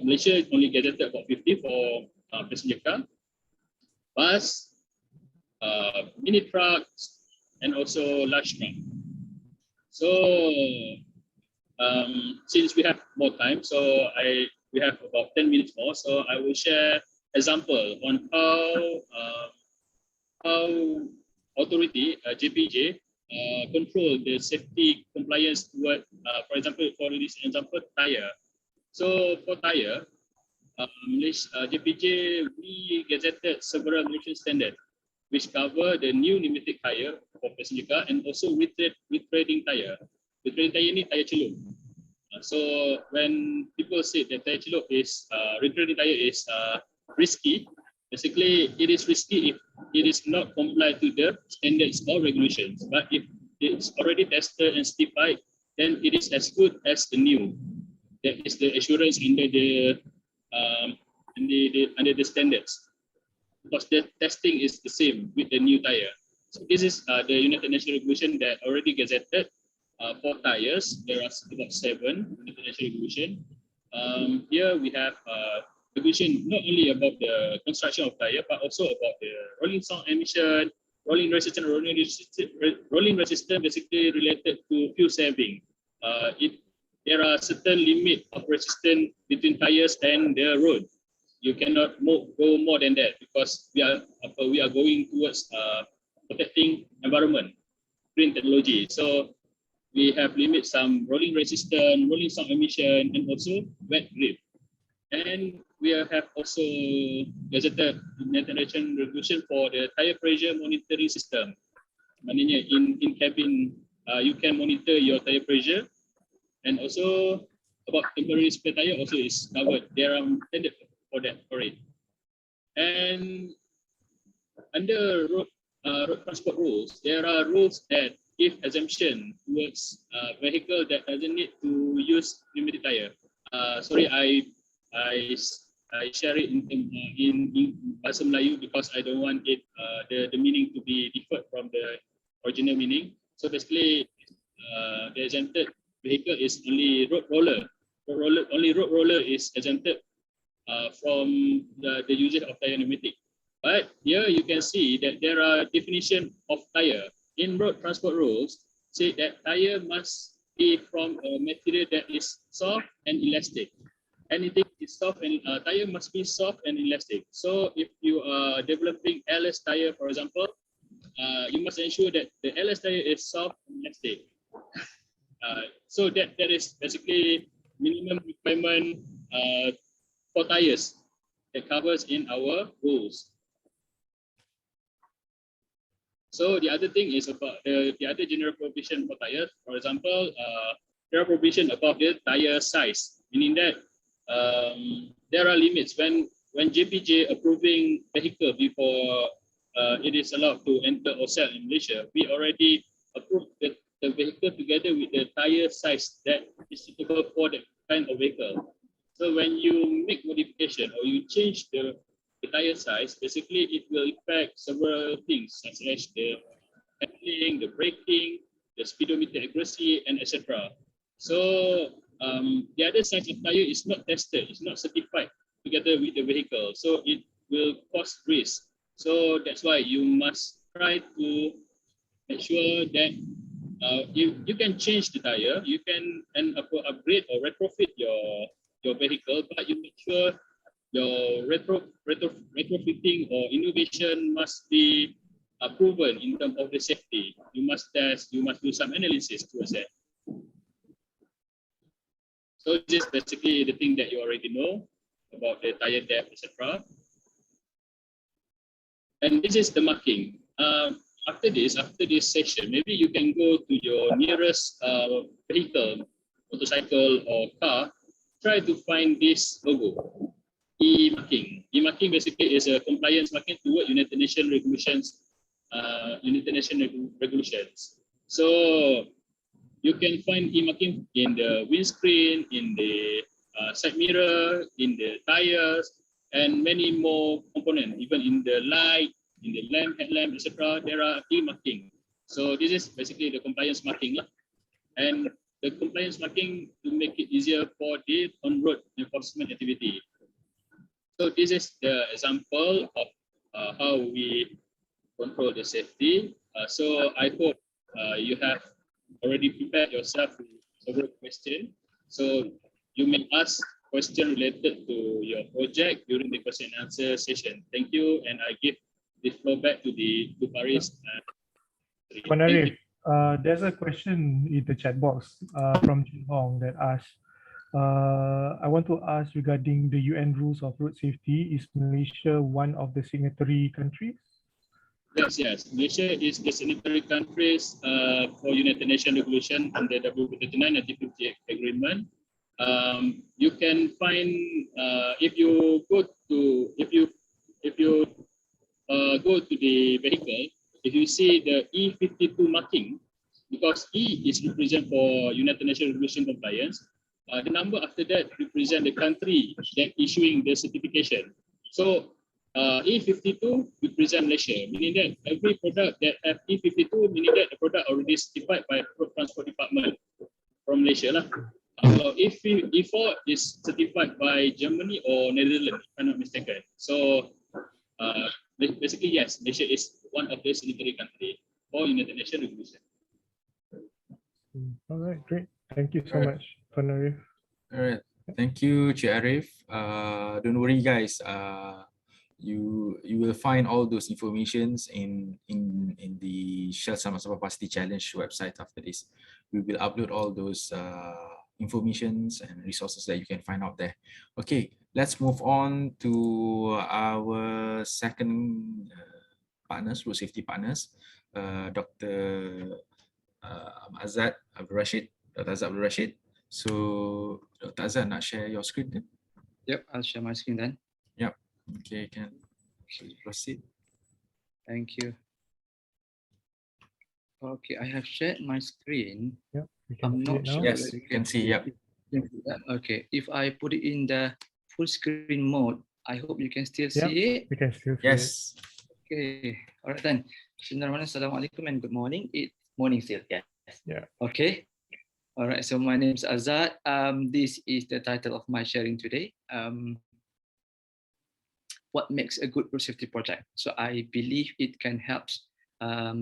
C: Malaysia only gazetted about 50 for passenger car, bus, mini trucks, and also large truck. So since we have more time, so we have about 10 minutes more. So I will share example on how authority JPJ control the safety compliance toward, for example, for this example, tire. So for tire, JPJ we gazetted several Malaysian standards which cover the new pneumatic tire for passenger car and also retreading tire. Retreading tire ni tire celup. So when people say that tire celup is retreading tire is risky, basically it is risky if it is not complied to the standards or regulations. But if it's already tested and certified, then it is as good as the new. That is the assurance under the under the standards, because the testing is the same with the new tire. So this is the United Nations regulation that already gazetted for tires. There are about 7 United Nations regulation. Here we have regulation not only about the construction of tire, but also about the rolling sound emission, rolling resistance. Rolling resistance basically related to fuel saving. There are certain limit of resistance between tires and the road. You cannot go more than that because we are going towards protecting environment, green technology. So we have limit some rolling resistance, rolling sound emission, and also wet grip. And we have also gazetted United Nations regulation for the tire pressure monitoring system. Maknanya in cabin you can monitor your tire pressure, and also about temporary spare tire also is covered. There are standard for that already. And under road transport rules, there are rules that give exemption towards vehicle that doesn't need to use pneumatic tire. Sorry, I share it in Bahasa Melayu because I don't want it the meaning to be different from the original meaning. So basically, the exempted vehicle is only road roller. Only road roller is exempted from the usage of tire pneumatic. But here you can see that there are definition of tire in road transport rules. Say that tire must be from a material that is soft and elastic. Anything is soft and tire must be soft and elastic. So if you are developing LS tire, for example, you must ensure that the LS tire is soft and elastic. So that is basically minimum requirement for tires that covers in our rules. So the other thing is about the other general provision for tires. For example, there are provision about the tire size, meaning that there are limits when JPJ approving vehicle before it is allowed to enter or sell in Malaysia. We already approved the vehicle together with the tire size that is suitable for that kind of vehicle. So when you make modification or you change the tire size, basically it will affect several things such as the handling, the braking, the speedometer accuracy, and etc. So the other size of tire is not tested, it's not certified together with the vehicle, so it will cause risk. So that's why you must try to make sure that you can change the tire, you can upgrade or retrofit your vehicle, but you make sure your retrofitting or innovation must be proven in terms of the safety. You must test, you must do some analysis to assess. So this is basically the thing that you already know about the tire depth, etc. And this is the marking. After this session, maybe you can go to your nearest vehicle, motorcycle or car, try to find this logo, E-marking. E-marking basically is a compliance marking toward United Nations regulations. So you can find e-marking in the windscreen, in the side mirror, in the tires, and many more components, even in the light, in the lamp, headlamp, etc. There are e-marking. So this is basically the compliance marking. And the compliance marking to make it easier for the on-road enforcement activity. So this is the example of how we control the safety. So I hope you have already prepared yourself with several questions. So you may ask questions related to your project during the question and answer session. Thank you, and I give the floor back to Paris.
A: Puan Arif, there's a question in the chat box from Jin Hong that asks, I want to ask regarding the UN rules of road safety. Is Malaysia one of the signatory countries?
C: Yes. Malaysia is the signatory countries for United Nations regulation under WP39 1958 agreement. You can find if you go to the vehicle, if you see the E52 marking, because E is represent for United Nations regulation compliance, the number after that represent the country that issuing the certification. So E52 represent Malaysia, meaning that every product that have E52, meaning that the product already certified by Road Transport Department from Malaysia lah. Kalau E4 is certified by Germany or Netherlands, if I'm not mistaken. So basically, yes, Malaysia is one of the signatory country for United Nations regulation.
A: All right, great. Thank you so much, Puan Arif.
B: All right. Thank you, Cik Arif. Don't worry, guys. You will find all those informations in the Shell Selamat Sampai Pasti Challenge website after this. We will upload all those informations and resources that you can find out there. Okay, let's move on to our second partners, road safety partners, Dr. Azad Abdul Rashid. Dr. Azad Abdul Rashid. So, Dr. Azad, nak share your screen then?
D: Yep, I'll share my screen then.
B: Yep. Okay, can proceed.
D: Thank you. Okay, I have shared my screen.
A: Yep, we can
D: I'm
A: see
D: not
A: it now.
D: sure.
B: Yes, you can see. Yep.
D: Okay, if I put it in the full screen mode, I hope you can still
A: Yep,
D: see it.
A: we can still see it.
B: Yes.
D: Okay, all right then. Assalamualaikum and good morning. It's morning still, yes.
A: Yeah.
D: Okay. All right, so my name is Azad. This is the title of my sharing today. What makes a good road safety project? So I believe it can help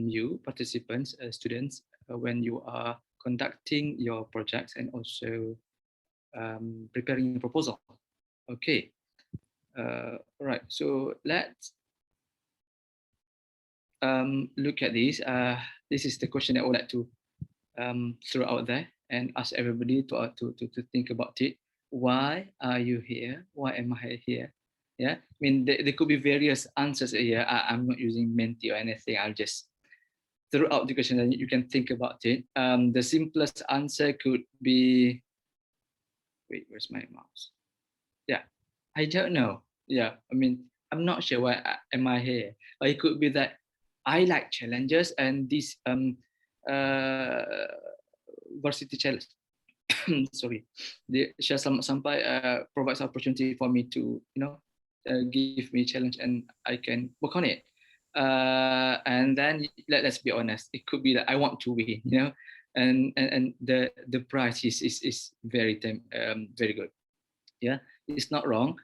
D: you, participants, students, when you are conducting your projects and also preparing a proposal. Okay. All right, so let's look at this. This is the question that I would like to throw out there and ask everybody to think about it. Why are you here? Why am I here? Yeah, I mean, there could be various answers here. I'm not using Menti or anything. I'll just throw out the question and you can think about it. The simplest answer could be, wait, where's my mouse? Yeah, I don't know. Yeah, I mean, I'm not sure why am I here. But it could be that I like challenges and this Varsity challenge. Sorry, the Shell Selamat Sampai provides opportunity for me to, give me a challenge and I can work on it. And then let's be honest, it could be that I want to win, and the prize is very very good. Yeah, it's not wrong.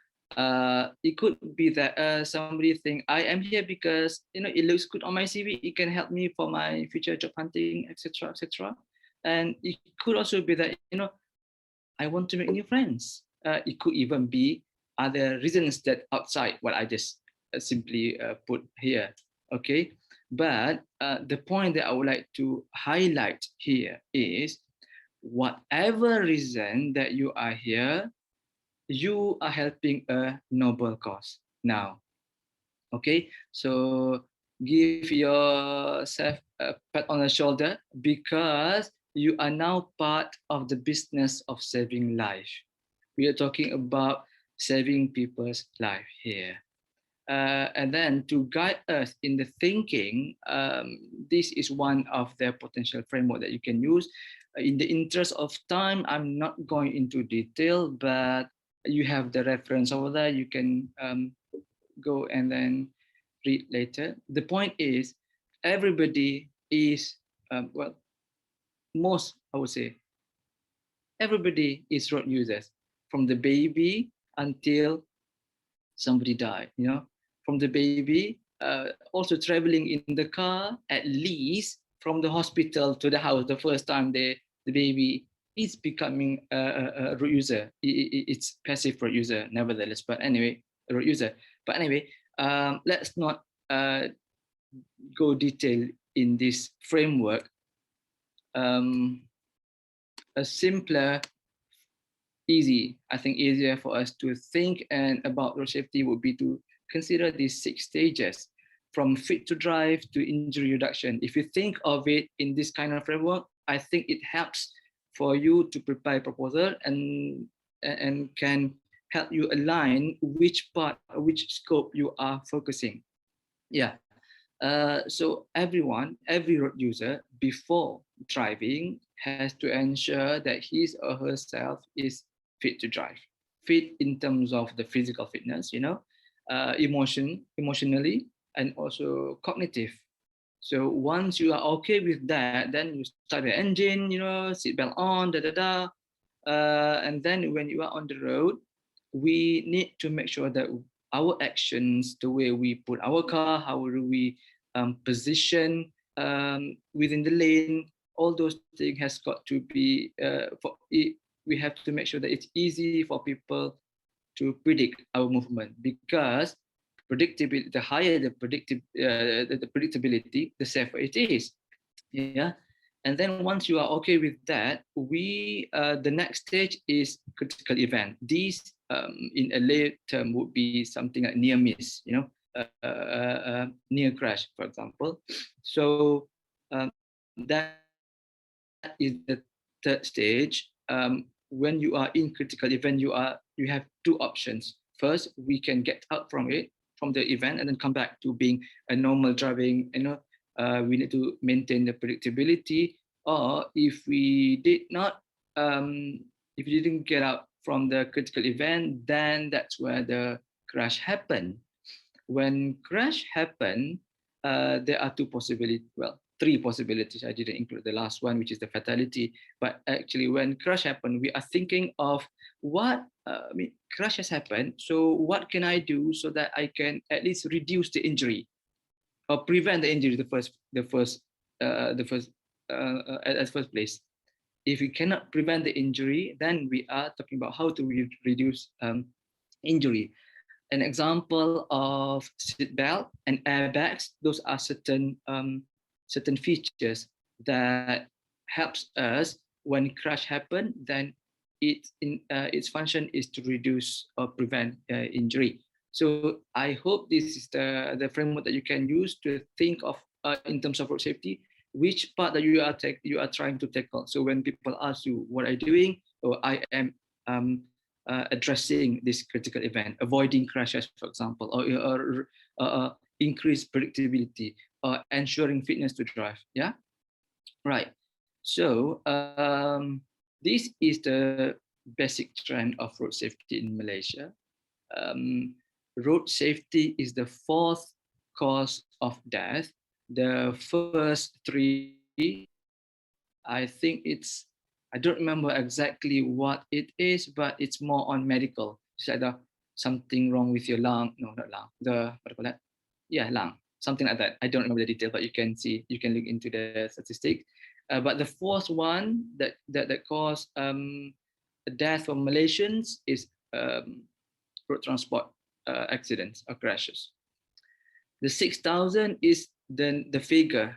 D: It could be that somebody think I am here because it looks good on my CV. It can help me for my future job hunting, etc., etc. And it could also be that I want to make new friends. It could even be other reasons that outside what I just simply put here. Okay, but the point that I would like to highlight here is whatever reason that you are here, you are helping a noble cause now. Okay, so give yourself a pat on the shoulder because you are now part of the business of saving life. We are talking about saving people's life here. And then to guide us in the thinking, this is one of the potential framework that you can use. In the interest of time, I'm not going into detail, but you have the reference over there. You can go and then read later. The point is, everybody is, well, most, I would say, everybody is road users, from the baby until somebody died, you know, from the baby, also traveling in the car, at least from the hospital to the house, the first time the baby is becoming a road user. It's passive road user, nevertheless, but anyway, a road user. But anyway, let's not go detail in this framework. A simpler, easy, I think easier for us to think and about road safety would be to consider these 6 stages, from fit to drive to injury reduction. If you think of it in this kind of framework, I think it helps for you to prepare a proposal and can help you align which part, which scope you are focusing. Yeah. So everyone, every road user, before driving, has to ensure that his or herself is fit to drive. Fit in terms of the physical fitness, you know, emotionally, and also cognitive. So once you are okay with that, then you start the engine, you know, seatbelt on, da da da. And then when you are on the road, we need to make sure that our actions, the way we put our car, how do we position within the lane, all those things has got to be, we have to make sure that it's easy for people to predict our movement, because predictability, the higher the predictability, the safer it is. Yeah. And then once you are okay with that, the next stage is critical event. These in a lay term would be something like near miss, you know, near crash, for example. So that is the third stage. When you are in critical event, you have 2 options. First, we can get out from the event, and then come back to being a normal driving. You know, we need to maintain the predictability. Or if we didn't get out from the critical event, then that's where the crash happened. When crash happened, there are 2 possibilities. Well, 3 possibilities. I didn't include the last one, which is the fatality. But actually, when crash happened, we are thinking of what crash has happened. So what can I do so that I can at least reduce the injury or prevent the injury at first place. If we cannot prevent the injury, then we are talking about how to reduce injury. An example of seatbelt and airbags, those are certain features that helps us when crash happen, then its function is to reduce or prevent injury. So I hope this is the framework that you can use to think of in terms of road safety, which part that you are trying to tackle. So when people ask you, what are you doing? Or I am addressing this critical event, avoiding crashes, for example, or increased predictability, or ensuring fitness to drive. Yeah, right. So this is the basic trend of road safety in Malaysia. Road safety is the 4th cause of death. The first 3, I think I don't remember exactly what it is, but it's more on medical. It's either something wrong with your lung. No, not lung. What do you call that? Yeah, lung. Something like that. I don't remember the detail, but you can look into the statistics. But the 4th one that caused death for Malaysians is road transport accidents or crashes. The 6,000 is the figure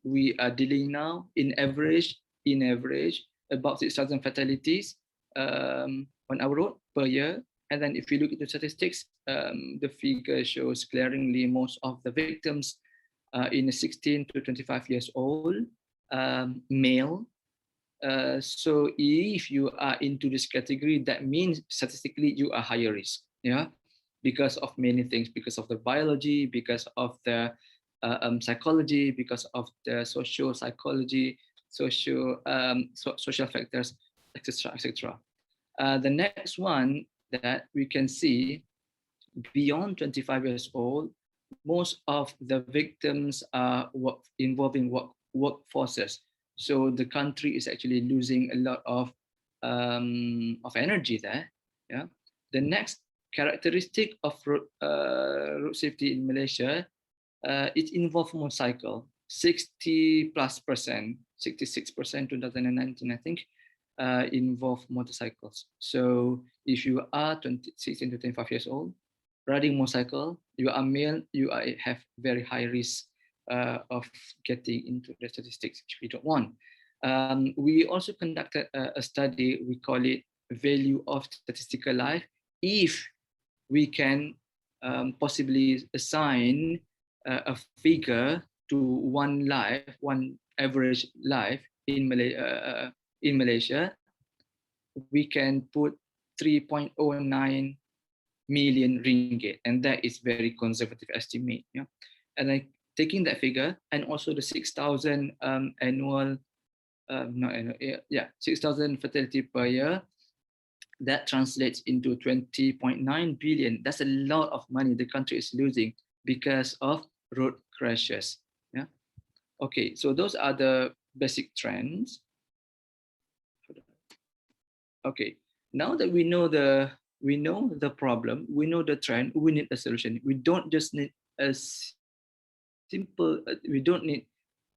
D: we are dealing now. In average, about 6,000 fatalities on our road per year. And then if you look at the statistics, the figure shows glaringly most of the victims in the 16 to 25 years old, male. So if you are into this category, that means statistically you are higher risk, yeah, because of many things, because of the biology, because of the psychology, because of the social psychology, social factors, etc., etc. The next one that we can see, beyond 25 years old, most of the victims are involving workforces. So the country is actually losing a lot of energy there. Yeah. The next characteristic of road safety in Malaysia, it involves motorcycle. 60+%, 66% 2019, I think, involve motorcycles. So if you are 16 to 25 years old, riding motorcycle, you are male, have very high risk of getting into the statistics, which we don't want. We also conducted a study, we call it value of statistical life. If we can possibly assign a figure to one average life in Malaysia, we can put 3.09 million ringgit, and that is very conservative estimate. Yeah, and then taking that figure and also the 6,000 annual, 6,000 fatality per year, that translates into 20.9 billion. That's a lot of money the country is losing because of road crashes. Yeah. Okay, so those are the basic trends. Okay, now that we know the problem, we know the trend, we need a solution. We don't just need a simple, we don't need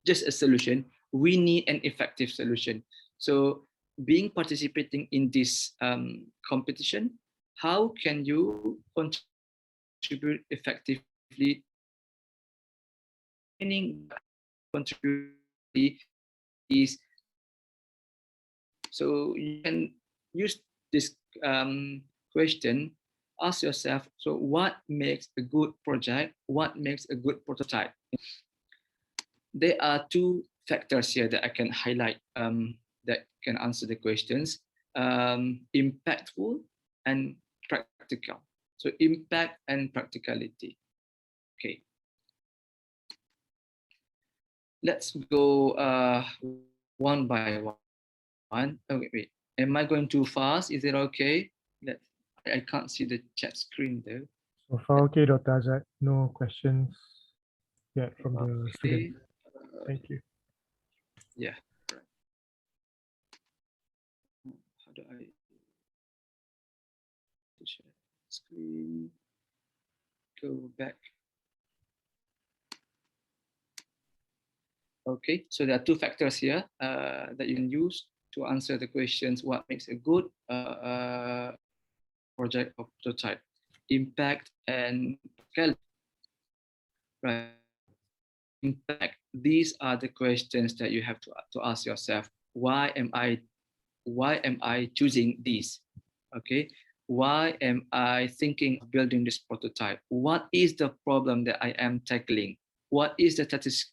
D: just a solution, we need an effective solution. So participating in this competition, how can you contribute effectively? Contribute is, so you can use this question, ask yourself, so what makes a good project? What makes a good prototype? There are two factors here that I can highlight that can answer the questions: impactful and practical. So impact and practicality. Okay. Let's go one by one. Oh, wait. Am I going too fast? Is it okay? I can't see the chat screen though.
A: So far, okay, Dr. Azad. No questions yet from the student. Thank you.
D: Yeah. How do I share screen? Go back. Okay, so there are two factors here that you can use to answer the questions: what makes a good project or prototype? Impact and scale. Right. Impact. These are the questions that you have to ask yourself. Why am I choosing these? Okay. Why am I thinking of building this prototype? What is the problem that I am tackling? What is the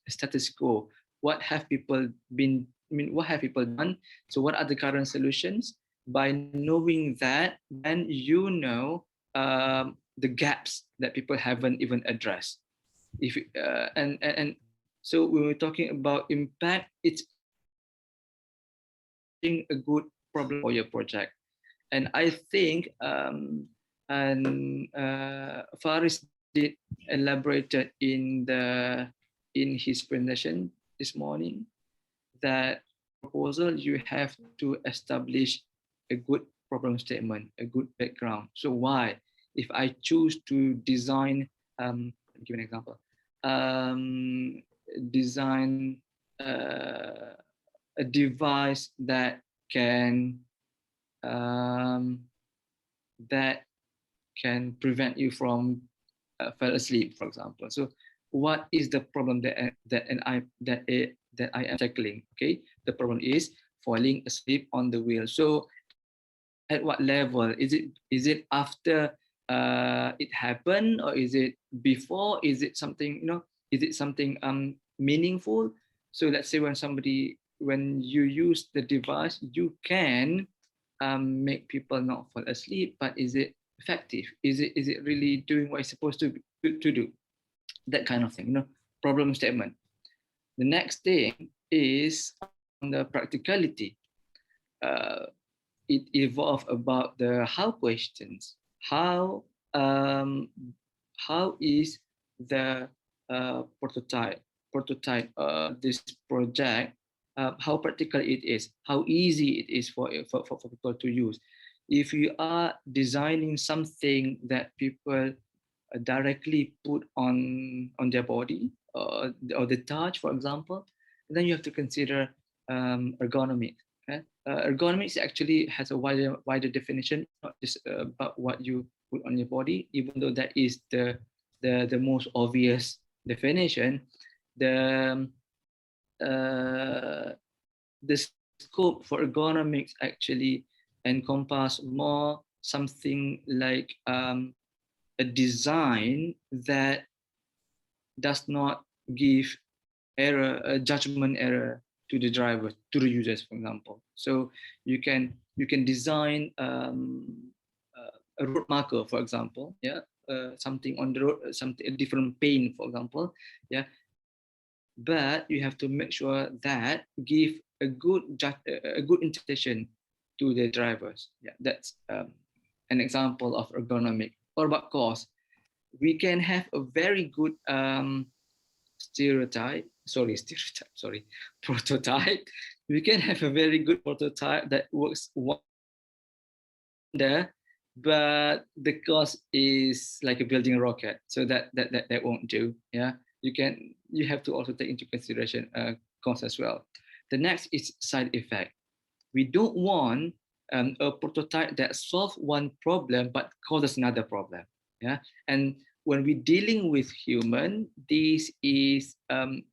D: status quo? What have people done? So what are the current solutions? By knowing that, then you know the gaps that people haven't even addressed. If and so when we're talking about impact, it's a good problem for your project. And I think Faris did elaborated in his presentation this morning that proposal, you have to establish a good problem statement, a good background. So why, if I choose to design, give an example, design a device that can prevent you from fall asleep, for example. So what is the problem that I am tackling? Okay, the problem is falling asleep on the wheel. So At what level? Is it after it happened, or is it before? Is it something, is it something meaningful? So let's say when you use the device, you can make people not fall asleep, but is it effective? Is it really doing what it's supposed to do? That kind of thing, problem statement. The next thing is on the practicality. It evolved about the how questions. How is the prototype this project, how practical it is, how easy it is for people to use. If you are designing something that people directly put on their body, or the touch, for example, then you have to consider ergonomics. Okay? Ergonomics actually has a wider definition, not just about what you put on your body, even though that is the most obvious definition. Uh, the scope for ergonomics actually encompass more something like a design that does not give a judgment error to the driver, to the users, for example. So you can design a road marker, for example, yeah, something on the road, something a different pane, for example, yeah. But you have to make sure that give a good interpretation to the drivers. Yeah, that's an example of ergonomic. Or about cost, we can have a very good prototype. We can have a very good prototype that works wonder, but the cost is like a building a rocket, so that won't do. Yeah, you have to also take into consideration cost as well. The next is side effect. We don't want a prototype that solves one problem but causes another problem. Yeah, and when we're dealing with human, this is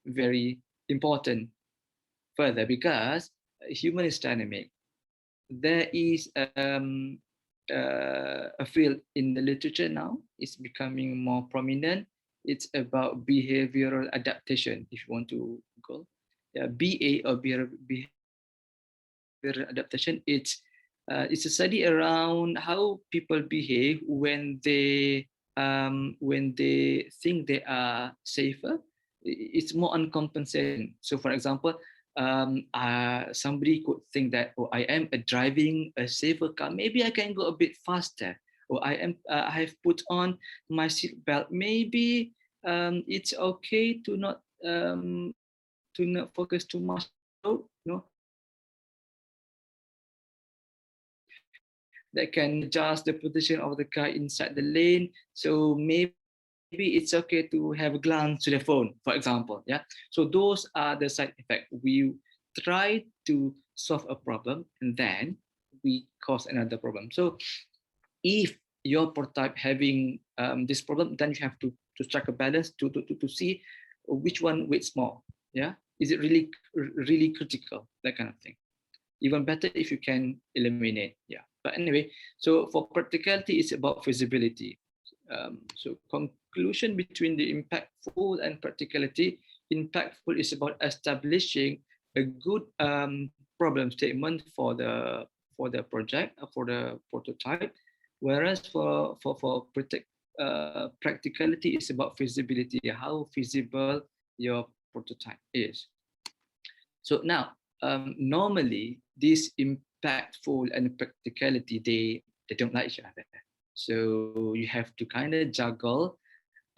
D: very important further, because human is dynamic. There is a field in the literature now, it's becoming more prominent. It's about behavioral adaptation, if you want to go. Yeah, BA, or behavioral adaptation. It's a study around how people behave when they think they are safer. It's more uncompensated. So, for example, somebody could think that, oh, I am driving a safer car. Maybe I can go a bit faster. Or I have put on my seat belt. Maybe it's okay to not focus too much. That can adjust the position of the car inside the lane. So maybe it's okay to have a glance to the phone, for example. Yeah. So those are the side effects. We try to solve a problem and then we cause another problem. So if your prototype having this problem, then you have to strike a balance to see which one weighs more. Yeah. Is it really critical? That kind of thing. Even better if you can eliminate. Yeah. But anyway, so for practicality, it's about feasibility. So conclusion between the impactful and practicality. Impactful is about establishing a good problem statement for the project, for the prototype, whereas for practicality is about feasibility, how feasible your prototype is. So now, normally, this impactful and practicality, they don't like each other. So you have to kind of juggle.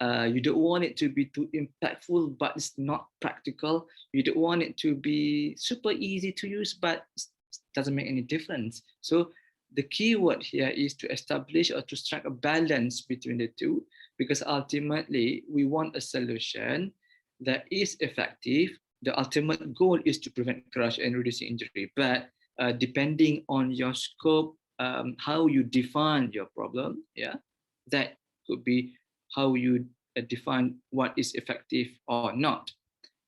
D: You don't want it to be too impactful, but it's not practical. You don't want it to be super easy to use, but it doesn't make any difference. So the key word here is to establish or to strike a balance between the two, because ultimately we want a solution that is effective. The ultimate goal is to prevent crash and reducing injury. But depending on your scope, how you define your problem, yeah, that could be how you define what is effective or not.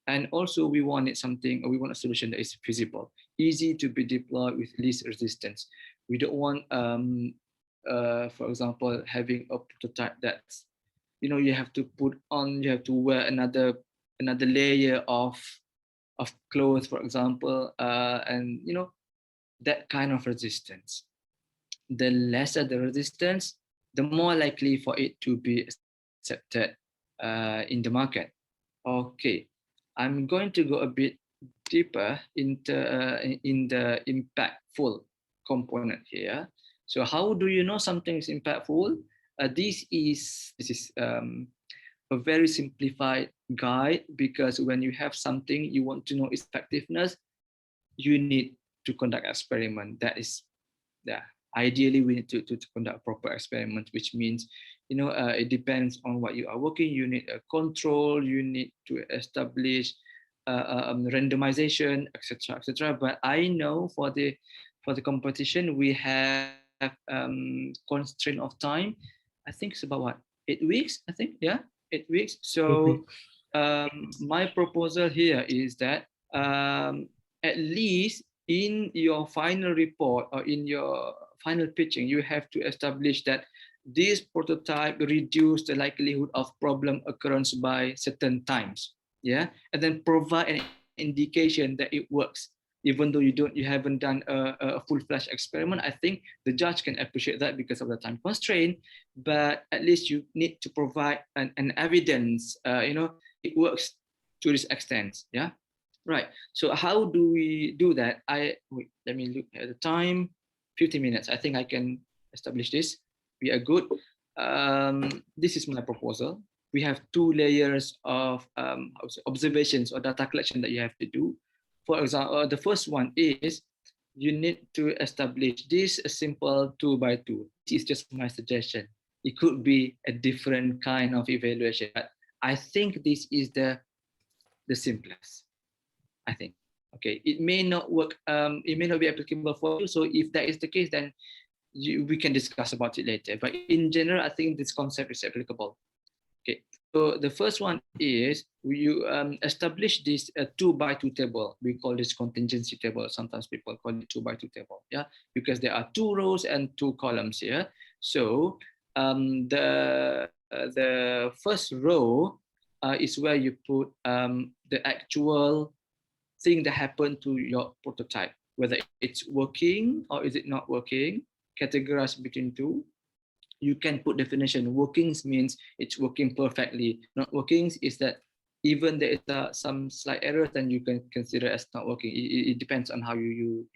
D: And also we want a solution that is feasible, easy to be deployed with least resistance. We don't want, for example, having a prototype that's, you have to you have to wear another layer of clothes, for example, and that kind of resistance. The lesser the resistance, the more likely for it to be accepted in the market. Okay, I'm going to go a bit deeper into in the impactful component here. So how do you know something is impactful? This is a very simplified guide, because when you have something you want to know its effectiveness, you need to conduct experiment. That is, yeah. Ideally, we need to conduct proper experiment, which means, it depends on what you are working. You need a control. You need to establish randomization, etc., etc. But I know for the competition, we have constraint of time. I think it's about what, 8 weeks. I think, yeah, 8 weeks. So my proposal here is that at least in your final report or in your final pitching, you have to establish that this prototype reduce the likelihood of problem occurrence by certain times, yeah, and then provide an indication that it works, even though you haven't done a full-fledged experiment. I think the judge can appreciate that because of the time constraint, but at least you need to provide an evidence, it works to this extent, yeah. Right. So how do we do that? Let me look at the time. 50 minutes. I think I can establish this. We are good. This is my proposal. We have 2 layers of observations or data collection that you have to do. For example, the first one is you need to establish this a simple 2x2. This is just my suggestion. It could be a different kind of evaluation, but I think this is the simplest. I think. Okay, it may not work. It may not be applicable for you. So if that is the case, then we can discuss about it later. But in general, I think this concept is applicable. Okay. So the first one is you establish this 2x2 table. We call this contingency table. Sometimes people call it 2x2 table. Yeah, because there are 2 rows and 2 columns here. So the first row is where you put the actual thing that happened to your prototype, whether it's working or is it not working, categorized between 2. You can put definition. Workings means it's working perfectly. Not workings is that even there is some slight errors, then you can consider as not working. It depends on how you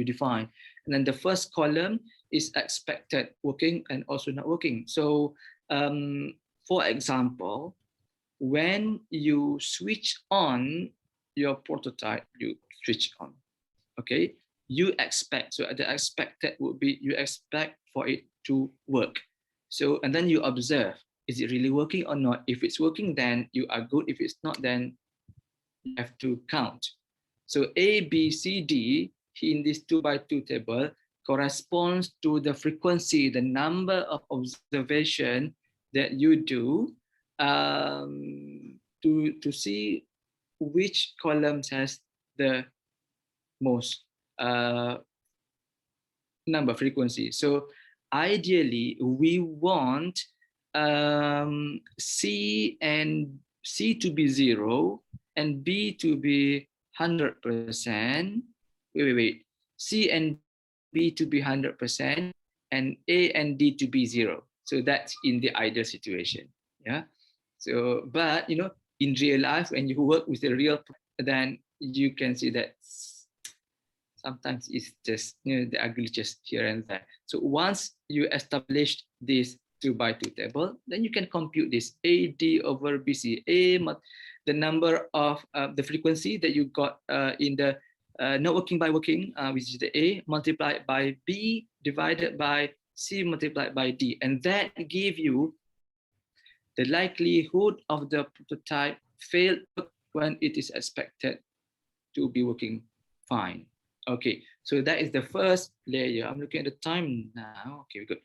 D: define. And then the first column is expected working and also not working. So for example, when you switch on your prototype, you switch on, okay, you expect, so the expected would be you expect for it to work. So, and then you observe, is it really working or not? If it's working, then you are good. If it's not, then you have to count. So A, B, C, D in this 2x2 table corresponds to the frequency, the number of observation that you do to see which columns has the most number frequency. So ideally, we want C to be 0 and B to be 100%. Wait. C and B to be 100% and A and D to be 0. So that's in the ideal situation. Yeah. So, but in real life, when you work with the real, then you can see that sometimes it's just the ugly just here and there. So once you establish this 2x2 table, then you can compute this AD over BC. The number of the frequency that you got in the not working by working, which is the A, multiplied by B divided by C multiplied by D, and that give you the likelihood of the prototype failed when it is expected to be working fine. Okay, so that is the first layer. I'm looking at the time now. Okay, good.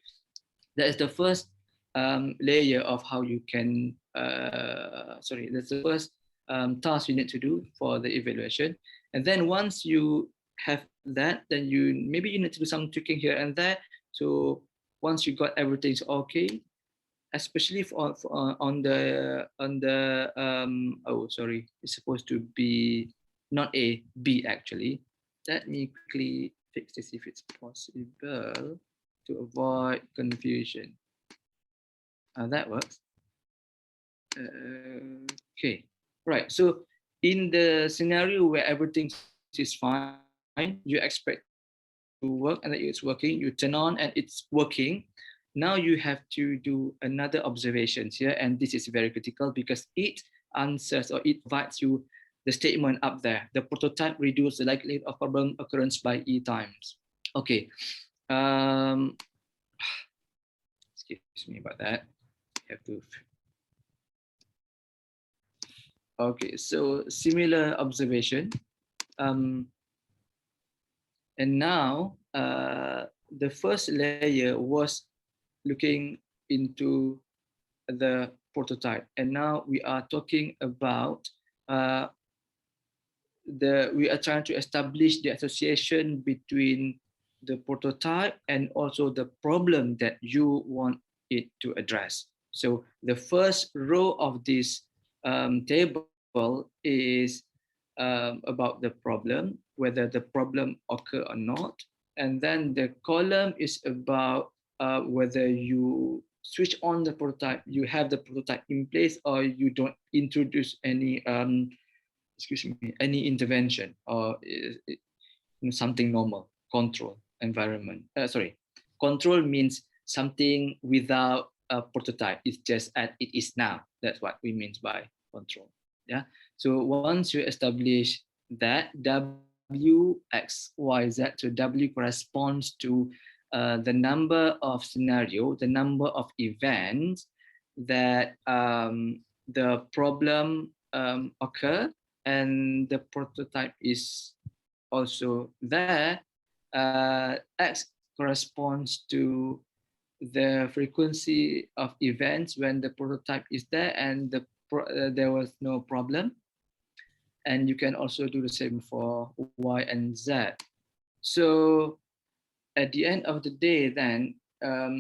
D: That is the first layer of how you can, that's the first task you need to do for the evaluation. And then once you have that, then maybe you need to do some tweaking here and there. So once you got everything's okay, especially on the oh sorry, it's supposed to be not A, B actually. Let me quickly fix this if it's possible to avoid confusion. That works. Okay, right. So in the scenario where everything is fine, you expect to work and that it's working, you turn on and it's working. Now you have to do another observations here, and this is very critical because it answers or it provides you the statement up there. The prototype reduces the likelihood of problem occurrence by E times. Okay. Excuse me about that. I have to. Okay, so similar observation. And now the first layer was looking into the prototype, and now we are talking about we are trying to establish the association between the prototype and also the problem that you want it to address. So the first row of this table is about the problem, whether the problem occur or not. And then the column is about whether you switch on the prototype, you have the prototype in place, or you don't introduce any any intervention or something normal. Control environment. Control means something without a prototype. It's just as it is now. That's what we mean by control. Yeah. So once you establish that W, X, Y, Z, so W corresponds to the number of scenario, the number of events that the problem occur, and the prototype is also there. X corresponds to the frequency of events when the prototype is there and there was no problem. And you can also do the same for Y and Z. So at the end of the day, then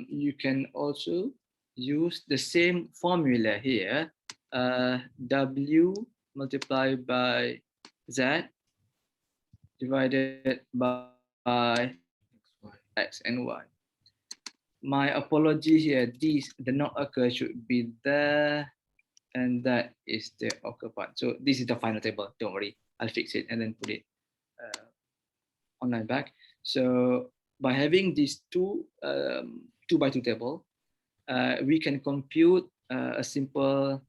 D: you can also use the same formula here, W multiplied by Z divided by X and Y. My apology here, the not occur should be there, and that is the occur part. So this is the final table, don't worry, I'll fix it and then put it online back. So by having these two 2x2 table, we can compute a simple,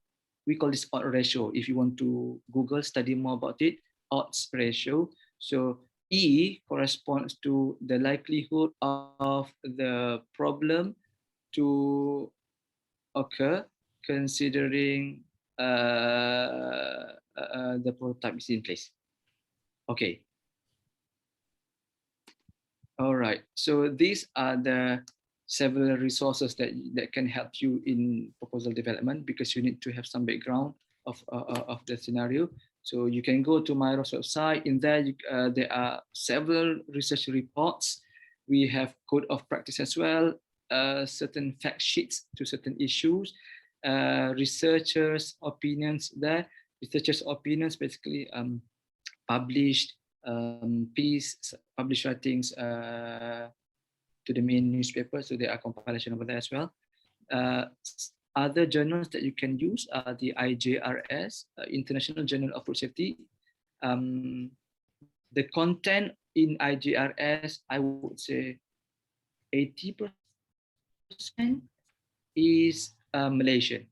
D: we call this odds ratio. If you want to Google, study more about it, odds ratio. So E corresponds to the likelihood of the problem to occur considering the prototype is in place. Okay. All right. So these are the several resources that can help you in proposal development, because you need to have some background of the scenario. So you can go to Myros website. In there, there are several research reports. We have code of practice as well, certain fact sheets to certain issues, researchers' opinions there. Researchers' opinions basically published published writings to the main newspaper. So there are compilation over there as well. Other journals that you can use are the IJRS, International Journal of Road Safety. The content in IJRS, I would say 80% is Malaysian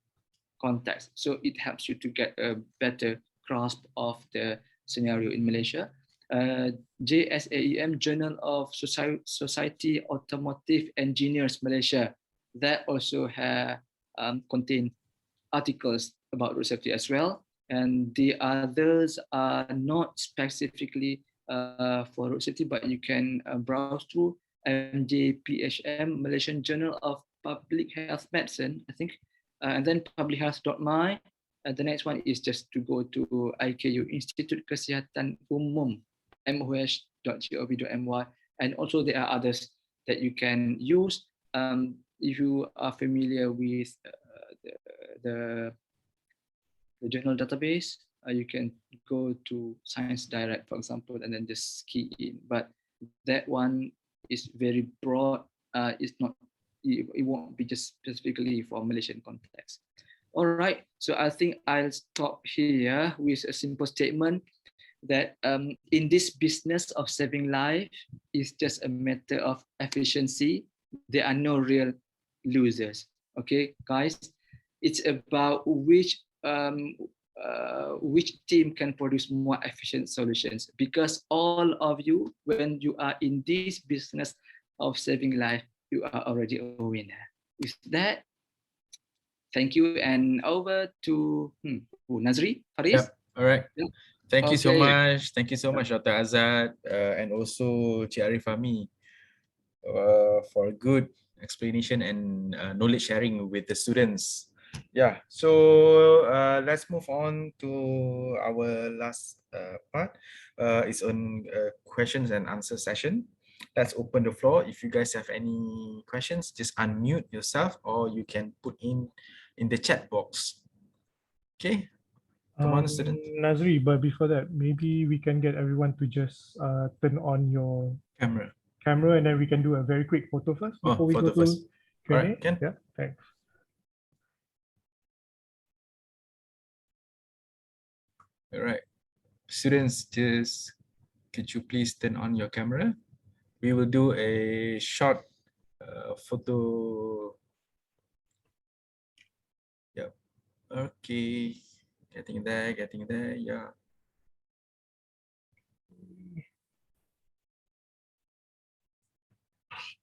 D: context. So it helps you to get a better grasp of the scenario in Malaysia. JSAEM, Journal of Society Automotive Engineers Malaysia, that also contain articles about road safety as well. And the others are not specifically for road safety, but you can browse through MJPHM, Malaysian Journal of Public Health Medicine, I think, and then publichealth.my. The next one is just to go to IKU, Institute Kesihatan Umum, MOH .gov.my, and also there are others that you can use. If you are familiar with the, the the journal database, you can go to Science Direct, for example, and then just key in. But that one is very broad. It's not. It won't be just specifically for Malaysian context. All right. So I think I'll stop here with a simple statement that in this business of saving life, it's just a matter of efficiency. There are no real losers. Okay, guys. It's about which team can produce more efficient solutions, because all of you, when you are in this business of saving life, you are already a winner. With that, thank you, and over to Nazri, Faris.
B: Yep. All right.
D: Yeah.
B: Thank you so
D: Okay.
B: much. Thank you so much, Dr. Azad, and also Cik Arifami, for a good explanation and knowledge sharing with the students. Yeah, so let's move on to our last part. It's on questions and answer session. Let's open the floor. If you guys have any questions, just unmute yourself, or you can put in the chat box. Okay, come on, student.
A: Nazri, but before that, maybe we can get everyone to just turn on your
B: Camera.
A: and then we can do a very quick photo first before we go
B: Photo
A: to
B: first.
A: Q&A.
B: Alright, can.
A: Yeah, thanks.
B: All right, students, just could you please turn on your camera? We will do a short photo. Yep. Okay. Getting there. Yeah.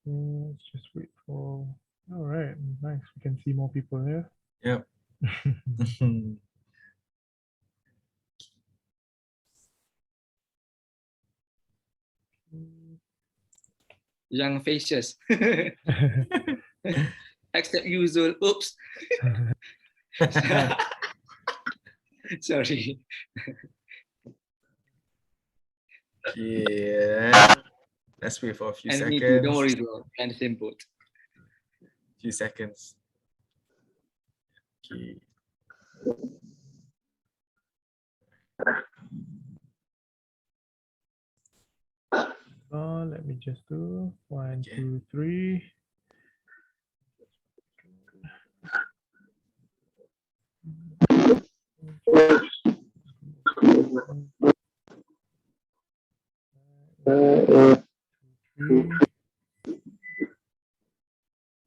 A: Let's just wait for. All right, nice. We can see more people here.
B: Yep.
D: Young faces. Except usual. Oops. Sorry.
B: Yeah. Let's wait for a few
D: And
B: seconds.
D: me too. Don't worry, bro. I'm in the same boat.
B: Few seconds. Okay.
A: Let me just do 1, 2, 3.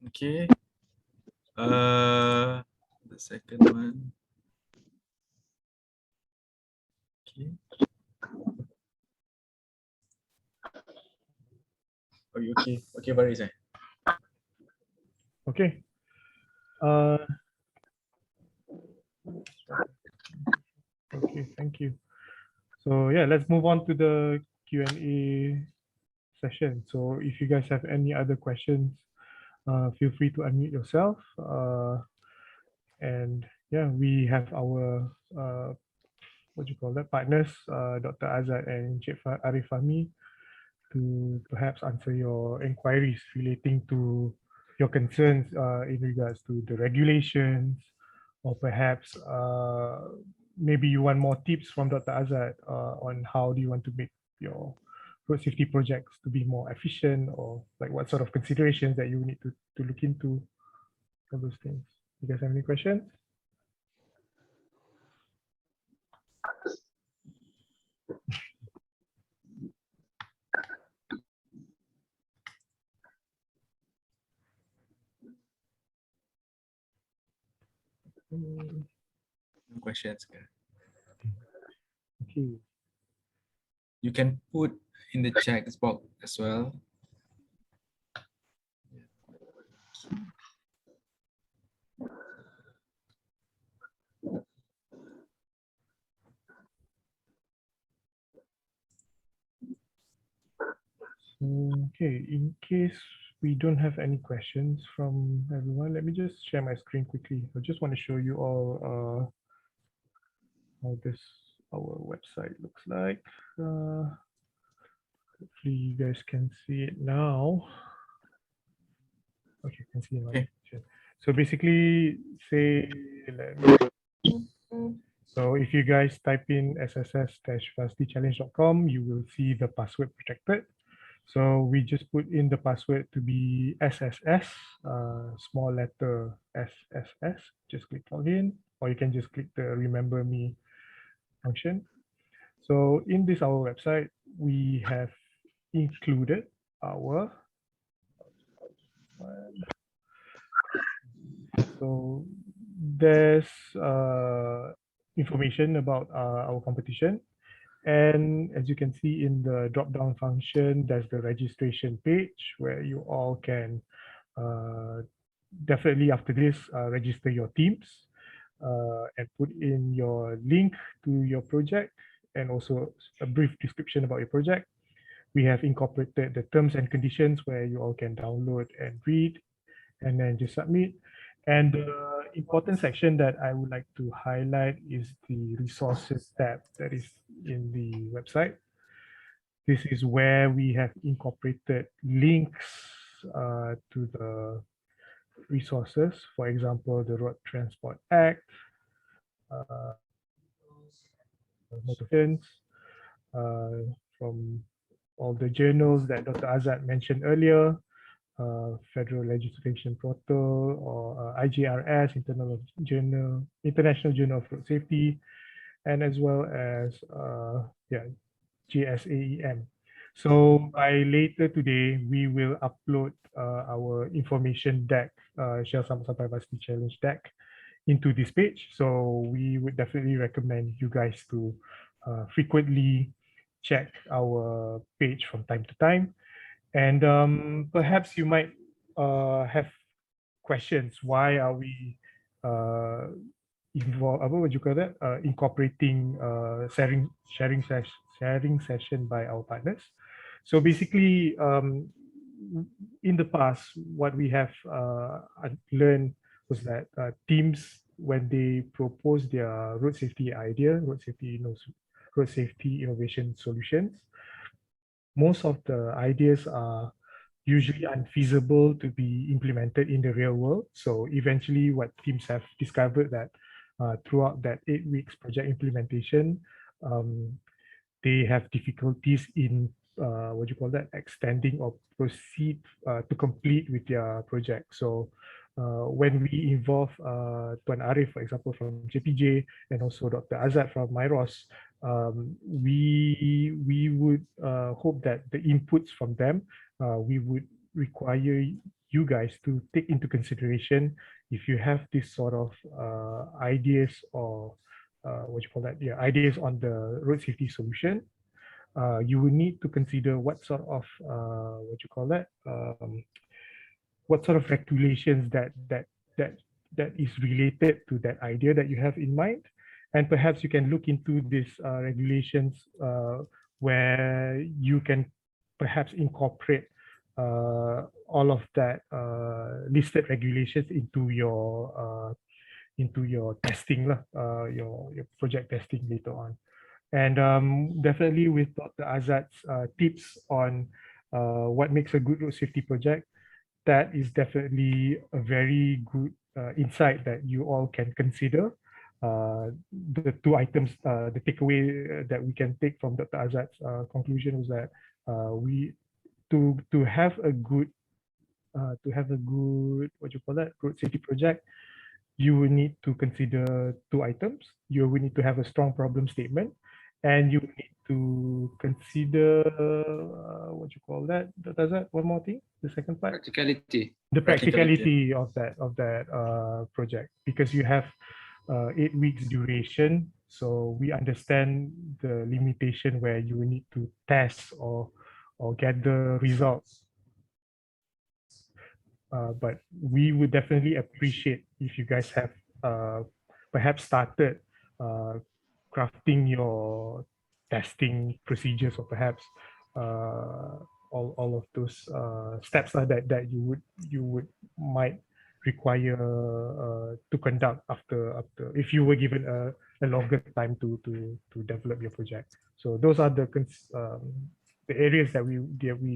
B: Okay. The second one. Okay. Are you okay? Okay, Baris.
A: Okay. Okay, thank you. So yeah, let's move on to the Q&A session. So if you guys have any other questions, feel free to unmute yourself. And yeah, we have our partners, Dr. Azad and Cik Arifami, to perhaps answer your inquiries relating to your concerns in regards to the regulations, or perhaps maybe you want more tips from Dr. Azad on how do you want to make your road safety projects to be more efficient, or like what sort of considerations that you need to look into, all those things. You guys have any questions?
B: No questions.
A: Okay.
B: You can put in the chat box as well.
A: Okay, in case we don't have any questions from everyone, let me just share my screen quickly. I just want to show you all how our website looks like. Hopefully you guys can see it now. Okay, can see it now.
B: Okay.
A: Sure. So basically, say, let me, so if you guys type in sss-varsitychallenge.com, you will see the password protected. So we just put in the password to be SSS, small letter SSS. Just click login, or you can just click the remember me function. So in this our website, we have included our so there's information about our competition. And as you can see in the drop-down function, there's the registration page where you all can definitely after this register your teams and put in your link to your project and also a brief description about your project. We have incorporated the terms and conditions where you all can download and read and then just submit. And the important section that I would like to highlight is the resources tab that is in the website. This is where we have incorporated links to the resources. For example, the Road Transport Act, motivations, from all the journals that Dr. Azad mentioned earlier, Federal Legislation Portal or IJRS, International Journal of Road Safety, and as well as JSAEM. So by later today, we will upload our information deck, Shell Sampai Varsity Challenge deck, into this page. So we would definitely recommend you guys to frequently check our page from time to time. And perhaps you might have questions. Why are we what would you call that? Incorporating sharing session by our partners. So basically, in the past, what we have learned was that teams, when they propose their road safety idea, road safety innovation solutions, most of the ideas are usually unfeasible to be implemented in the real world. So eventually what teams have discovered that throughout that 8 weeks project implementation, they have difficulties in extending or proceed to complete with their project. So when we involve Tuan Arif, for example, from JPJ, and also Dr. Azad from MyROS, we would hope that the inputs from them, we would require you guys to take into consideration if you have this sort of ideas or ideas on the road safety solution. You will need to consider what sort of what sort of regulations that is related to that idea that you have in mind, and perhaps you can look into these regulations where you can perhaps incorporate all of that listed regulations into your testing, your project testing later on. And definitely with Dr. Azad's tips on what makes a good road safety project, that is definitely a very good insight that you all can consider. The two items, the takeaway that we can take from Dr. Azad's conclusion was that we to have a good road safety project, you will need to consider two items. You will need to have a strong problem statement, and you need to consider Dr. Azad, one more thing, the second part.
D: Practicality.
A: The practicality of that project, because you have 8 weeks duration. So we understand the limitation where you will need to test or gather results. But we would definitely appreciate if you guys have perhaps started crafting your testing procedures, or perhaps all of those steps that you would might require to conduct after if you were given a longer time to develop your project. So those are the the areas that we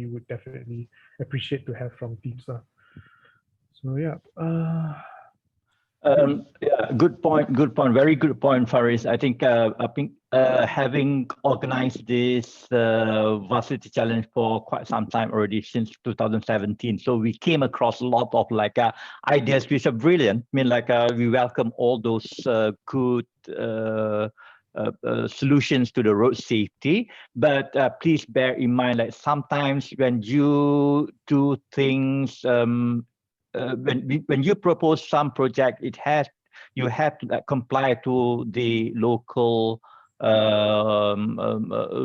A: would definitely appreciate to have from teams. So yeah.
E: Yeah, good point. Good point. Very good point, Faris. I think having organized this Varsity Challenge for quite some time already, since 2017, so we came across a lot of ideas which are brilliant. I mean, we welcome all those good solutions to the road safety, but please bear in mind that sometimes when you do things, when you propose some project, you have to comply to the local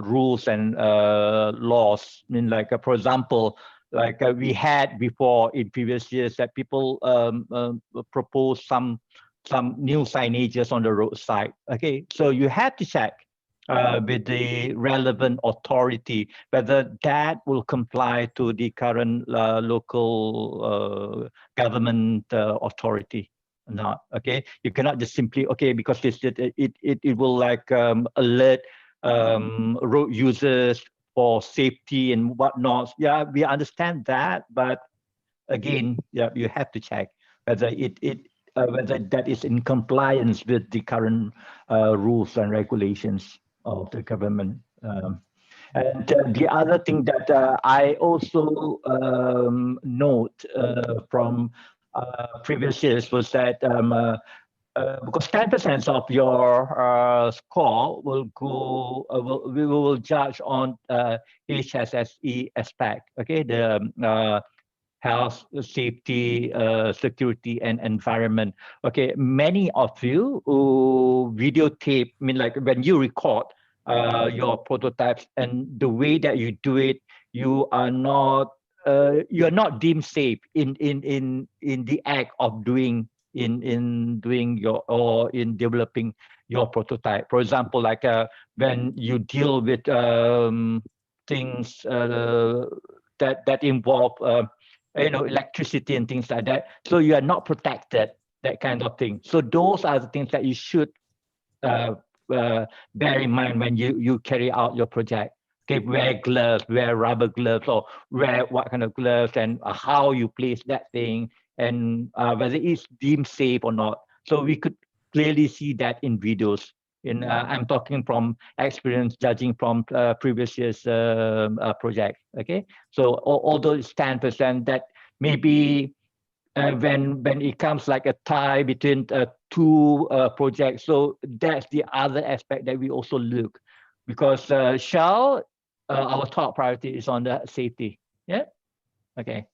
E: rules and laws. I mean, for example, we had before in previous years that people propose some new signages on the roadside. Okay, so you have to check with the relevant authority whether that will comply to the current local government authority or not. Okay, you cannot just simply because it will alert road users for safety and whatnot. Yeah, we understand that, but again, yeah, you have to check whether whether that is in compliance with the current rules and regulations of the government. And the other thing that I also note from previous years was that because 10% of your score will go, we will judge on HSSE aspect. Okay, the health, safety, security, and environment. Okay, many of you who videotape, I mean, when you record your prototypes and the way that you do it, you are not deemed safe in the act of doing doing your or in developing your prototype. For example, when you deal with things that involve electricity and things like that, so you are not protected, that kind of thing. So those are the things that you should bear in mind when you carry out your project. Okay, wear gloves, wear rubber gloves, or wear what kind of gloves, and how you place that thing, and whether it's deemed safe or not. So we could clearly see that in videos. I'm talking from experience, judging from previous year's project. Okay, so although it's 10%, that maybe when it comes like a tie between two projects, so that's the other aspect that we also look, because Shell, our top priority is on the safety. Yeah. Okay.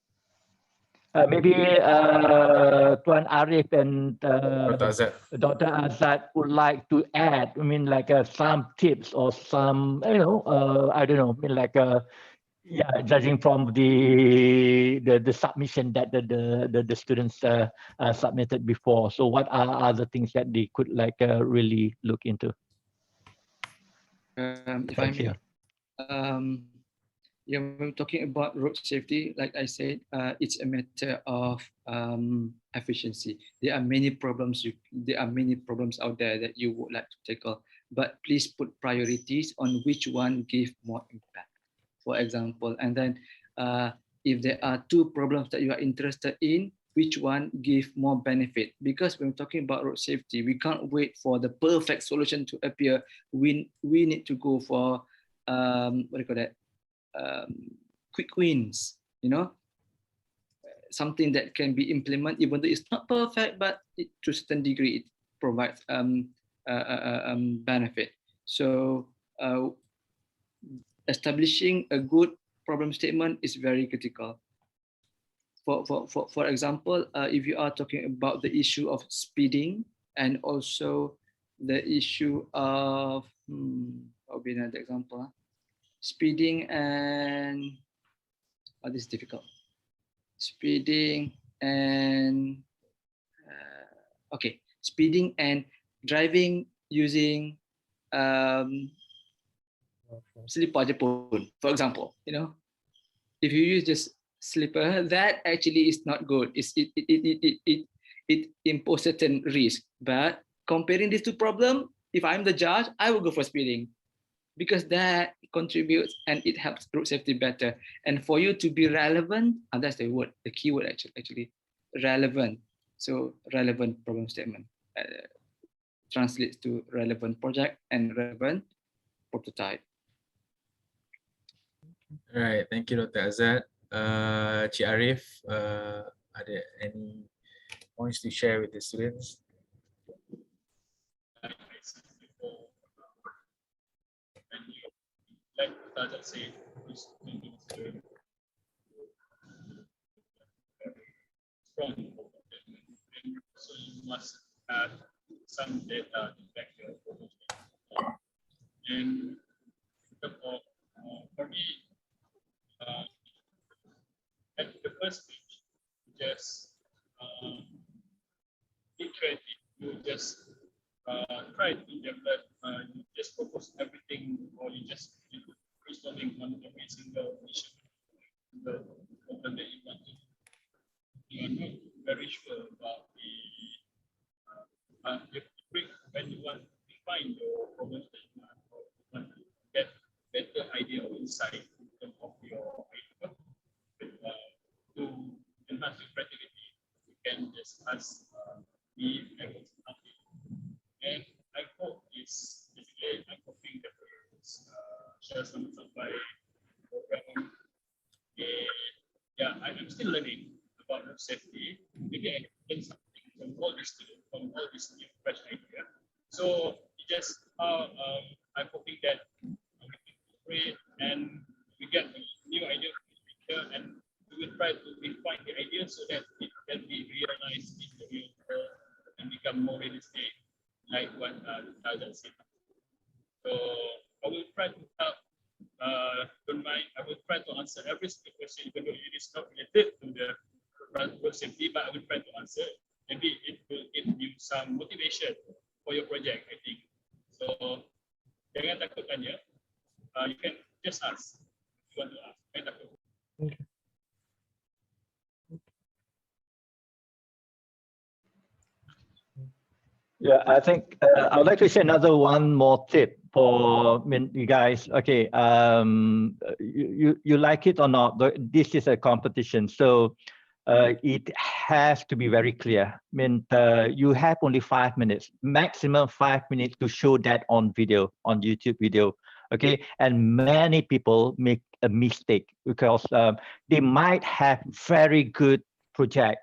E: Maybe Tuan Arif and Dr. Azad would like to add. I mean, some tips or some, I don't know. I mean, yeah, judging from the submission that the students submitted before. So, what are other things that they could really look into?
D: If I may, yeah, when we're talking about road safety, like I said, it's a matter of efficiency. There are many problems. There are many problems out there that you would like to tackle, but please put priorities on which one give more impact. For example, and then if there are two problems that you are interested in, which one give more benefit? Because when we're talking about road safety, we can't wait for the perfect solution to appear. We need to go for what do you call that? Quick wins, something that can be implemented, even though it's not perfect, but to a certain degree, it provides benefit. So establishing a good problem statement is very critical. For example, if you are talking about the issue of speeding and also the issue of, what would be another example? Speeding and, this is difficult. Speeding and, speeding and driving using slipper Jepun, for example. If you use just slipper, that actually is not good. It imposes certain risk. But comparing these two problems, if I'm the judge, I will go for speeding. because that contributes and it helps road safety better. And for you to be relevant, and that's the word, the key word actually, relevant. So relevant problem statement translates to relevant project and relevant prototype.
B: All right, thank you, Dr. Azad. Cik Arif, are there any points to share with the students?
C: Like I said before, and you, like Tajat said, is very strong, and so you must have some data to back your proposal. And in terms of, for me, at the first stage, just be creative. You just try to develop, you just propose everything, or you just brainstorming on every single issue, the problem that you want to. You are not very sure about the when you want to define your problems that you want to get better idea or insight in terms of your idea. To enhance your creativity, you can just ask me if I was happy. And I hope it's basically I'm hoping that share some by program. Yeah, I'm still learning about road safety. Maybe I can learn something from all this new fresh idea. So just I'm hoping that we can create and we get a new idea from the picture, and we will try to refine the idea so that it can be realized in the real world and become more realistic, like what Tajat said. So I will try to help. Don't mind. I will try to answer every single question, even though it is not related to the road safety, but I will try to answer. Maybe it will give you some motivation for your project, I think. So jangan takut tanya. You can just ask. You want to ask. Jangan takut.
A: Okay.
E: Yeah, I think I would like to share another one more tip for you guys. Okay, you like it or not, this is a competition, so it has to be very clear. You have only 5 minutes, maximum 5 minutes to show that on video, on YouTube video. Okay, and many people make a mistake because they might have very good project.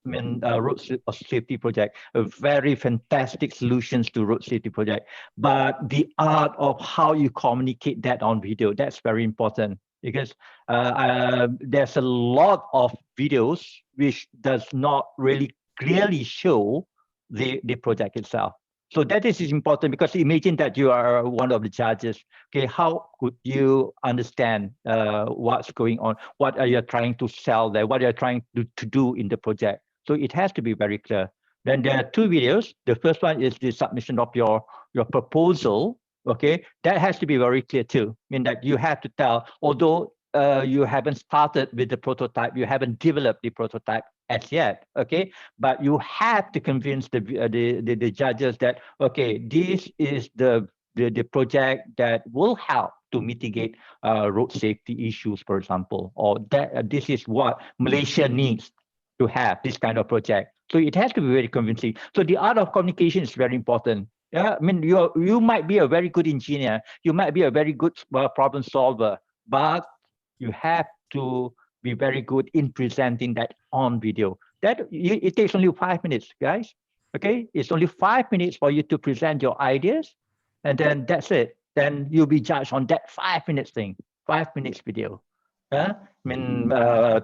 E: Road safety project, a very fantastic solutions to road safety project. But the art of how you communicate that on video, that's very important, because there's a lot of videos which does not really clearly show the project itself. So that is important, because imagine that you are one of the judges. Okay, how could you understand what's going on? What are you trying to sell there? What are you trying to do in the project? So it has to be very clear. Then there are two videos. The first one is the submission of your proposal. Okay, that has to be very clear too. I mean that you have to tell, although you haven't started with the prototype, you haven't developed the prototype as yet. Okay, but you have to convince the judges that okay, this is the project that will help to mitigate road safety issues, for example, or that this is what Malaysia needs to have this kind of project. So it has to be very convincing. So the art of communication is very important. Yeah, I mean, you might be a very good engineer, you might be a very good problem solver, but you have to be very good in presenting that on video. It takes only 5 minutes, guys. Okay, it's only 5 minutes for you to present your ideas, and then that's it. Then you'll be judged on that 5 minutes thing, 5 minutes video.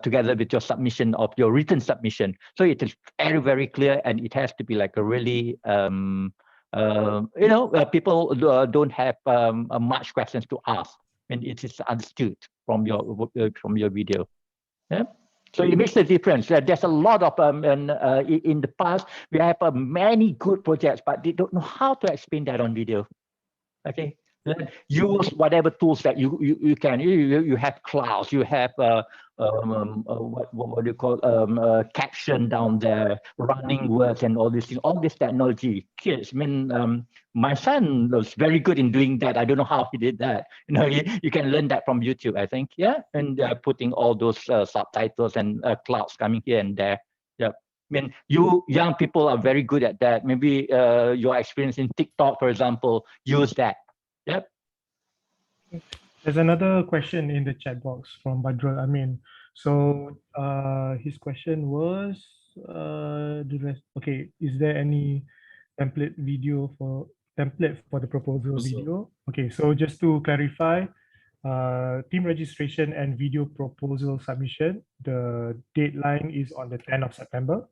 E: Together with your submission of your written submission. So it is very, very clear, and it has to be like a really, people don't have much questions to ask, and it is understood from your video. Yeah. So it makes a difference. There's a lot of in the past we have many good projects, but they don't know how to explain that on video. Okay. Use whatever tools that you can. You have clouds, you have what do you call caption down there, running words and all these things. All this technology, kids. I mean, my son was very good in doing that. I don't know how he did that. You know, you can learn that from YouTube, I think. Yeah, and putting all those subtitles and clouds coming here and there. Yeah. I mean, you young people are very good at that. Maybe your experience in TikTok, for example, use that. Yep.
A: There's another question in the chat box from Badrul Amin. So his question was, okay, is there any template for the proposal video? Okay, so just to clarify, team registration and video proposal submission, the deadline is on the 10th of September.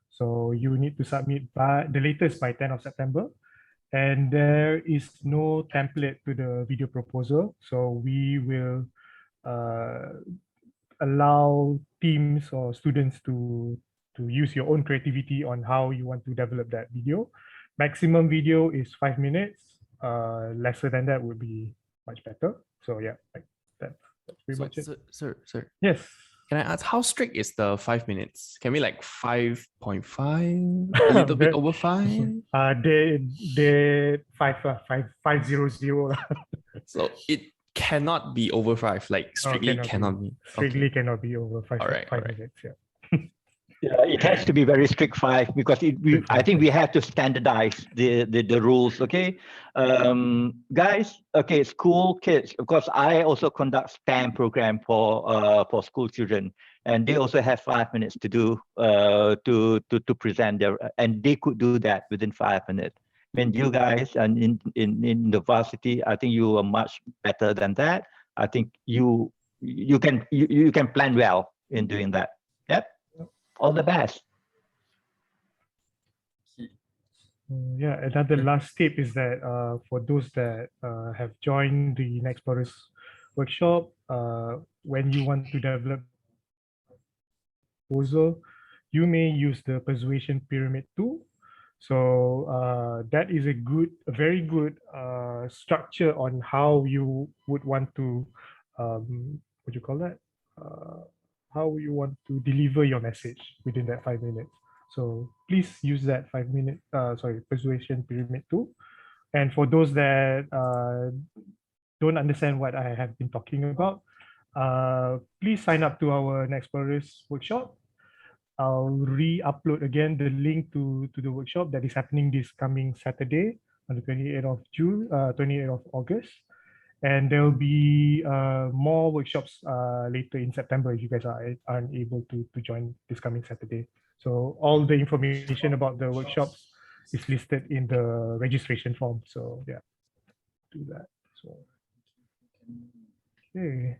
A: So you need to submit by the latest by 10th of September. And there is no template to the video proposal. So we will allow teams or students to use your own creativity on how you want to develop that video. Maximum video is 5 minutes. Lesser than that would be much better. So yeah, that's pretty much it.
F: Sir.
A: Yes.
F: Can I ask how strict is the 5 minutes? Can we like 5.5? A little bit over 5?
A: They 500.
F: So it cannot be over 5. Like strictly cannot be.
A: Strictly cannot be over 5
F: Alright.
A: minutes. Yeah.
E: Yeah, it has to be very strict 5 because I think we have to standardize the rules. Okay, guys. Okay, school kids. Of course, I also conduct STEM program for school children, and they also have 5 minutes to do to present their, and they could do that within 5 minutes. I mean, you guys and in the varsity, I think you are much better than that. I think you can plan well in doing that. Yep. All the best.
A: Yeah, another last tip is that for those that have joined the Next Explorers workshop, when you want to develop proposal, you may use the persuasion pyramid tool. So that is a very good structure on how you would want to, what do you call that? How you want to deliver your message within that 5 minutes. So please use that persuasion pyramid tool. And for those that don't understand what I have been talking about, please sign up to our Next Explorers workshop. I'll re-upload again the link to the workshop that is happening this coming Saturday on the 28th of August. And there'll be more workshops later in September if you guys aren't able to join this coming Saturday. So all the information about the workshops is listed in the registration form. So yeah, do that. So okay.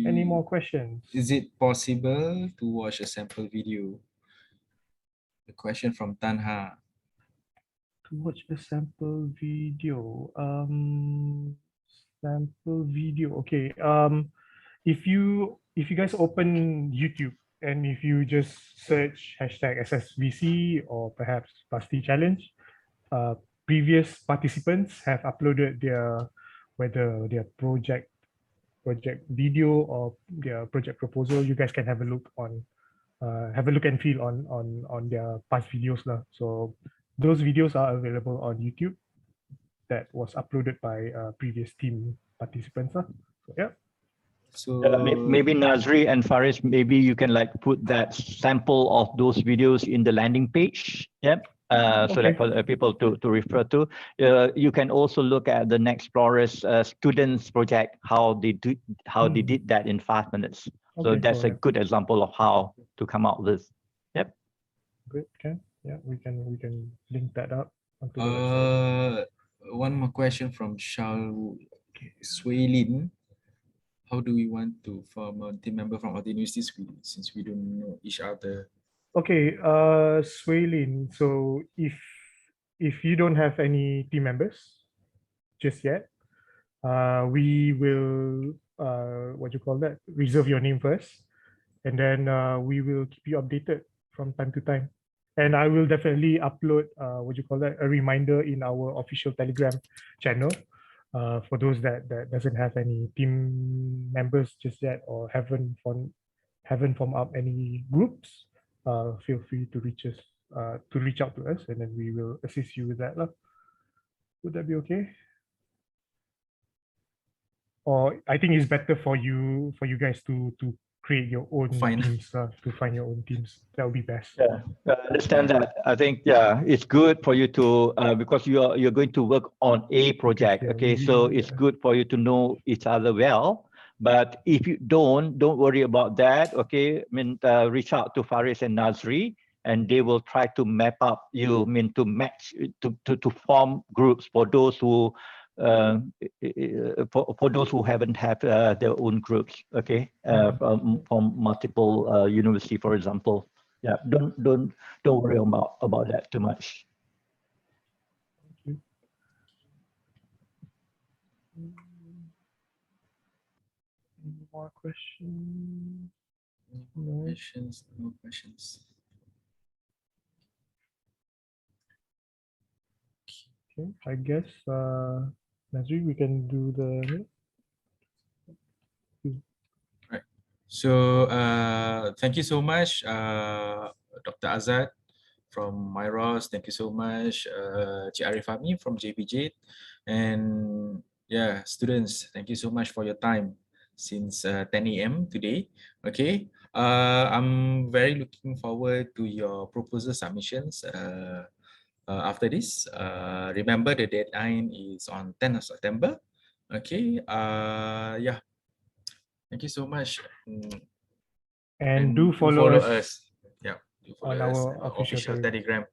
A: Any more questions?
B: Is it possible to watch a sample video? A question from Tanha.
A: To watch a sample video. Sample video. Okay. If you guys open YouTube and if you just search #SSVC or perhaps Varsity Challenge, previous participants have uploaded whether their project video or their project proposal. You guys can have a look and feel on their past videos lah. So those videos are available on YouTube. That was uploaded by previous team participants lah. So yeah.
B: So
E: maybe Nazri and Faris, maybe you can like put that sample of those videos in the landing page. Yep. So that for people to refer to. You can also look at the Next Explorers students project, how they did that in 5 minutes. So that's a good example of how to come out with. Yep.
A: Good. Okay. Yeah, we can link that up onto the website.
B: One more question from Swaylin. How do we want to form a team member from other universities since we don't know each other?
A: Okay, Swaylin. So if you don't have any team members just yet, we will reserve your name first, and then we will keep you updated from time to time. And I will definitely upload a reminder in our official Telegram channel For those that doesn't have any team members just yet or haven't formed up any groups, feel free to reach out to us, and then we will assist you with that lah. Would that be okay? Or I think it's better for you guys to create your own teams, to find your own teams. That would be best.
E: Yeah, I understand that. I think it's good for you to because you're going to work on a project.
A: yeah,
E: Okay, so it's good for you to know each other well. But if you don't worry about that. Okay, I mean, reach out to Faris and Nazri, and they will try to map up you. I mean, to match to form groups for those who. For those who haven't had their own groups, okay, from multiple university, for example. Yeah, don't worry about that too much.
A: Any more questions?
B: No questions. No questions.
A: Okay, I guess Nazri, we can do the.
B: Right. So thank you so much, Dr. Azad from Myros. Thank you so much, Cik Arifami from JPJ. And yeah, students, thank you so much for your time since 10 a.m. today. Okay, I'm very looking forward to your proposal submissions after this. Remember the deadline is on 10th of September. Okay, yeah. Thank you so much.
A: And do follow us.
B: Yeah, do
A: on
B: follow us
A: our
B: on our
A: official
B: official Telegram.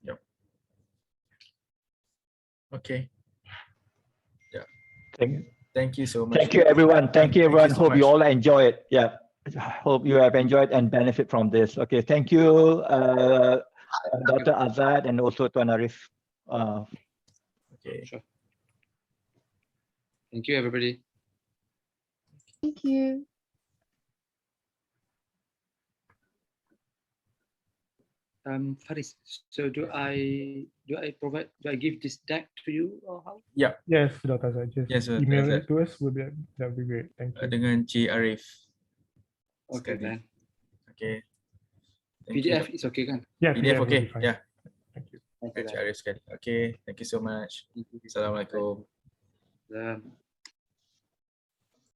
B: Yep. Okay. Yeah. Thank you so much.
E: Thank you, everyone. Thank you, everyone.
B: so
E: Hope you
B: much.
E: all enjoy it. Yeah. Hope you have enjoyed and benefit from this. Okay. Thank you, Dr. Azad, and also Tuan Arif.
B: Okay.
D: Sure. Thank you, everybody.
G: Thank you.
D: Faris, so do I give this deck to you or how?
B: Yeah.
A: Yes, Dr. Azad. Just
B: Yes, Dr.
A: email
B: Azad.
A: it to us. That would be great. Thank you.
B: Dengan Cik Arif.
D: Okay,
B: Sekali.
D: then.
B: Okay. Thank
D: PDF
B: you.
D: is okay, kan?
A: Yeah,
B: PDF
A: will
B: okay.
A: be fine.
B: Yeah.
A: Thank you.
D: Okay,
B: Cik Arif sekali. Okay. Thank you so much. Assalamualaikum.
D: then.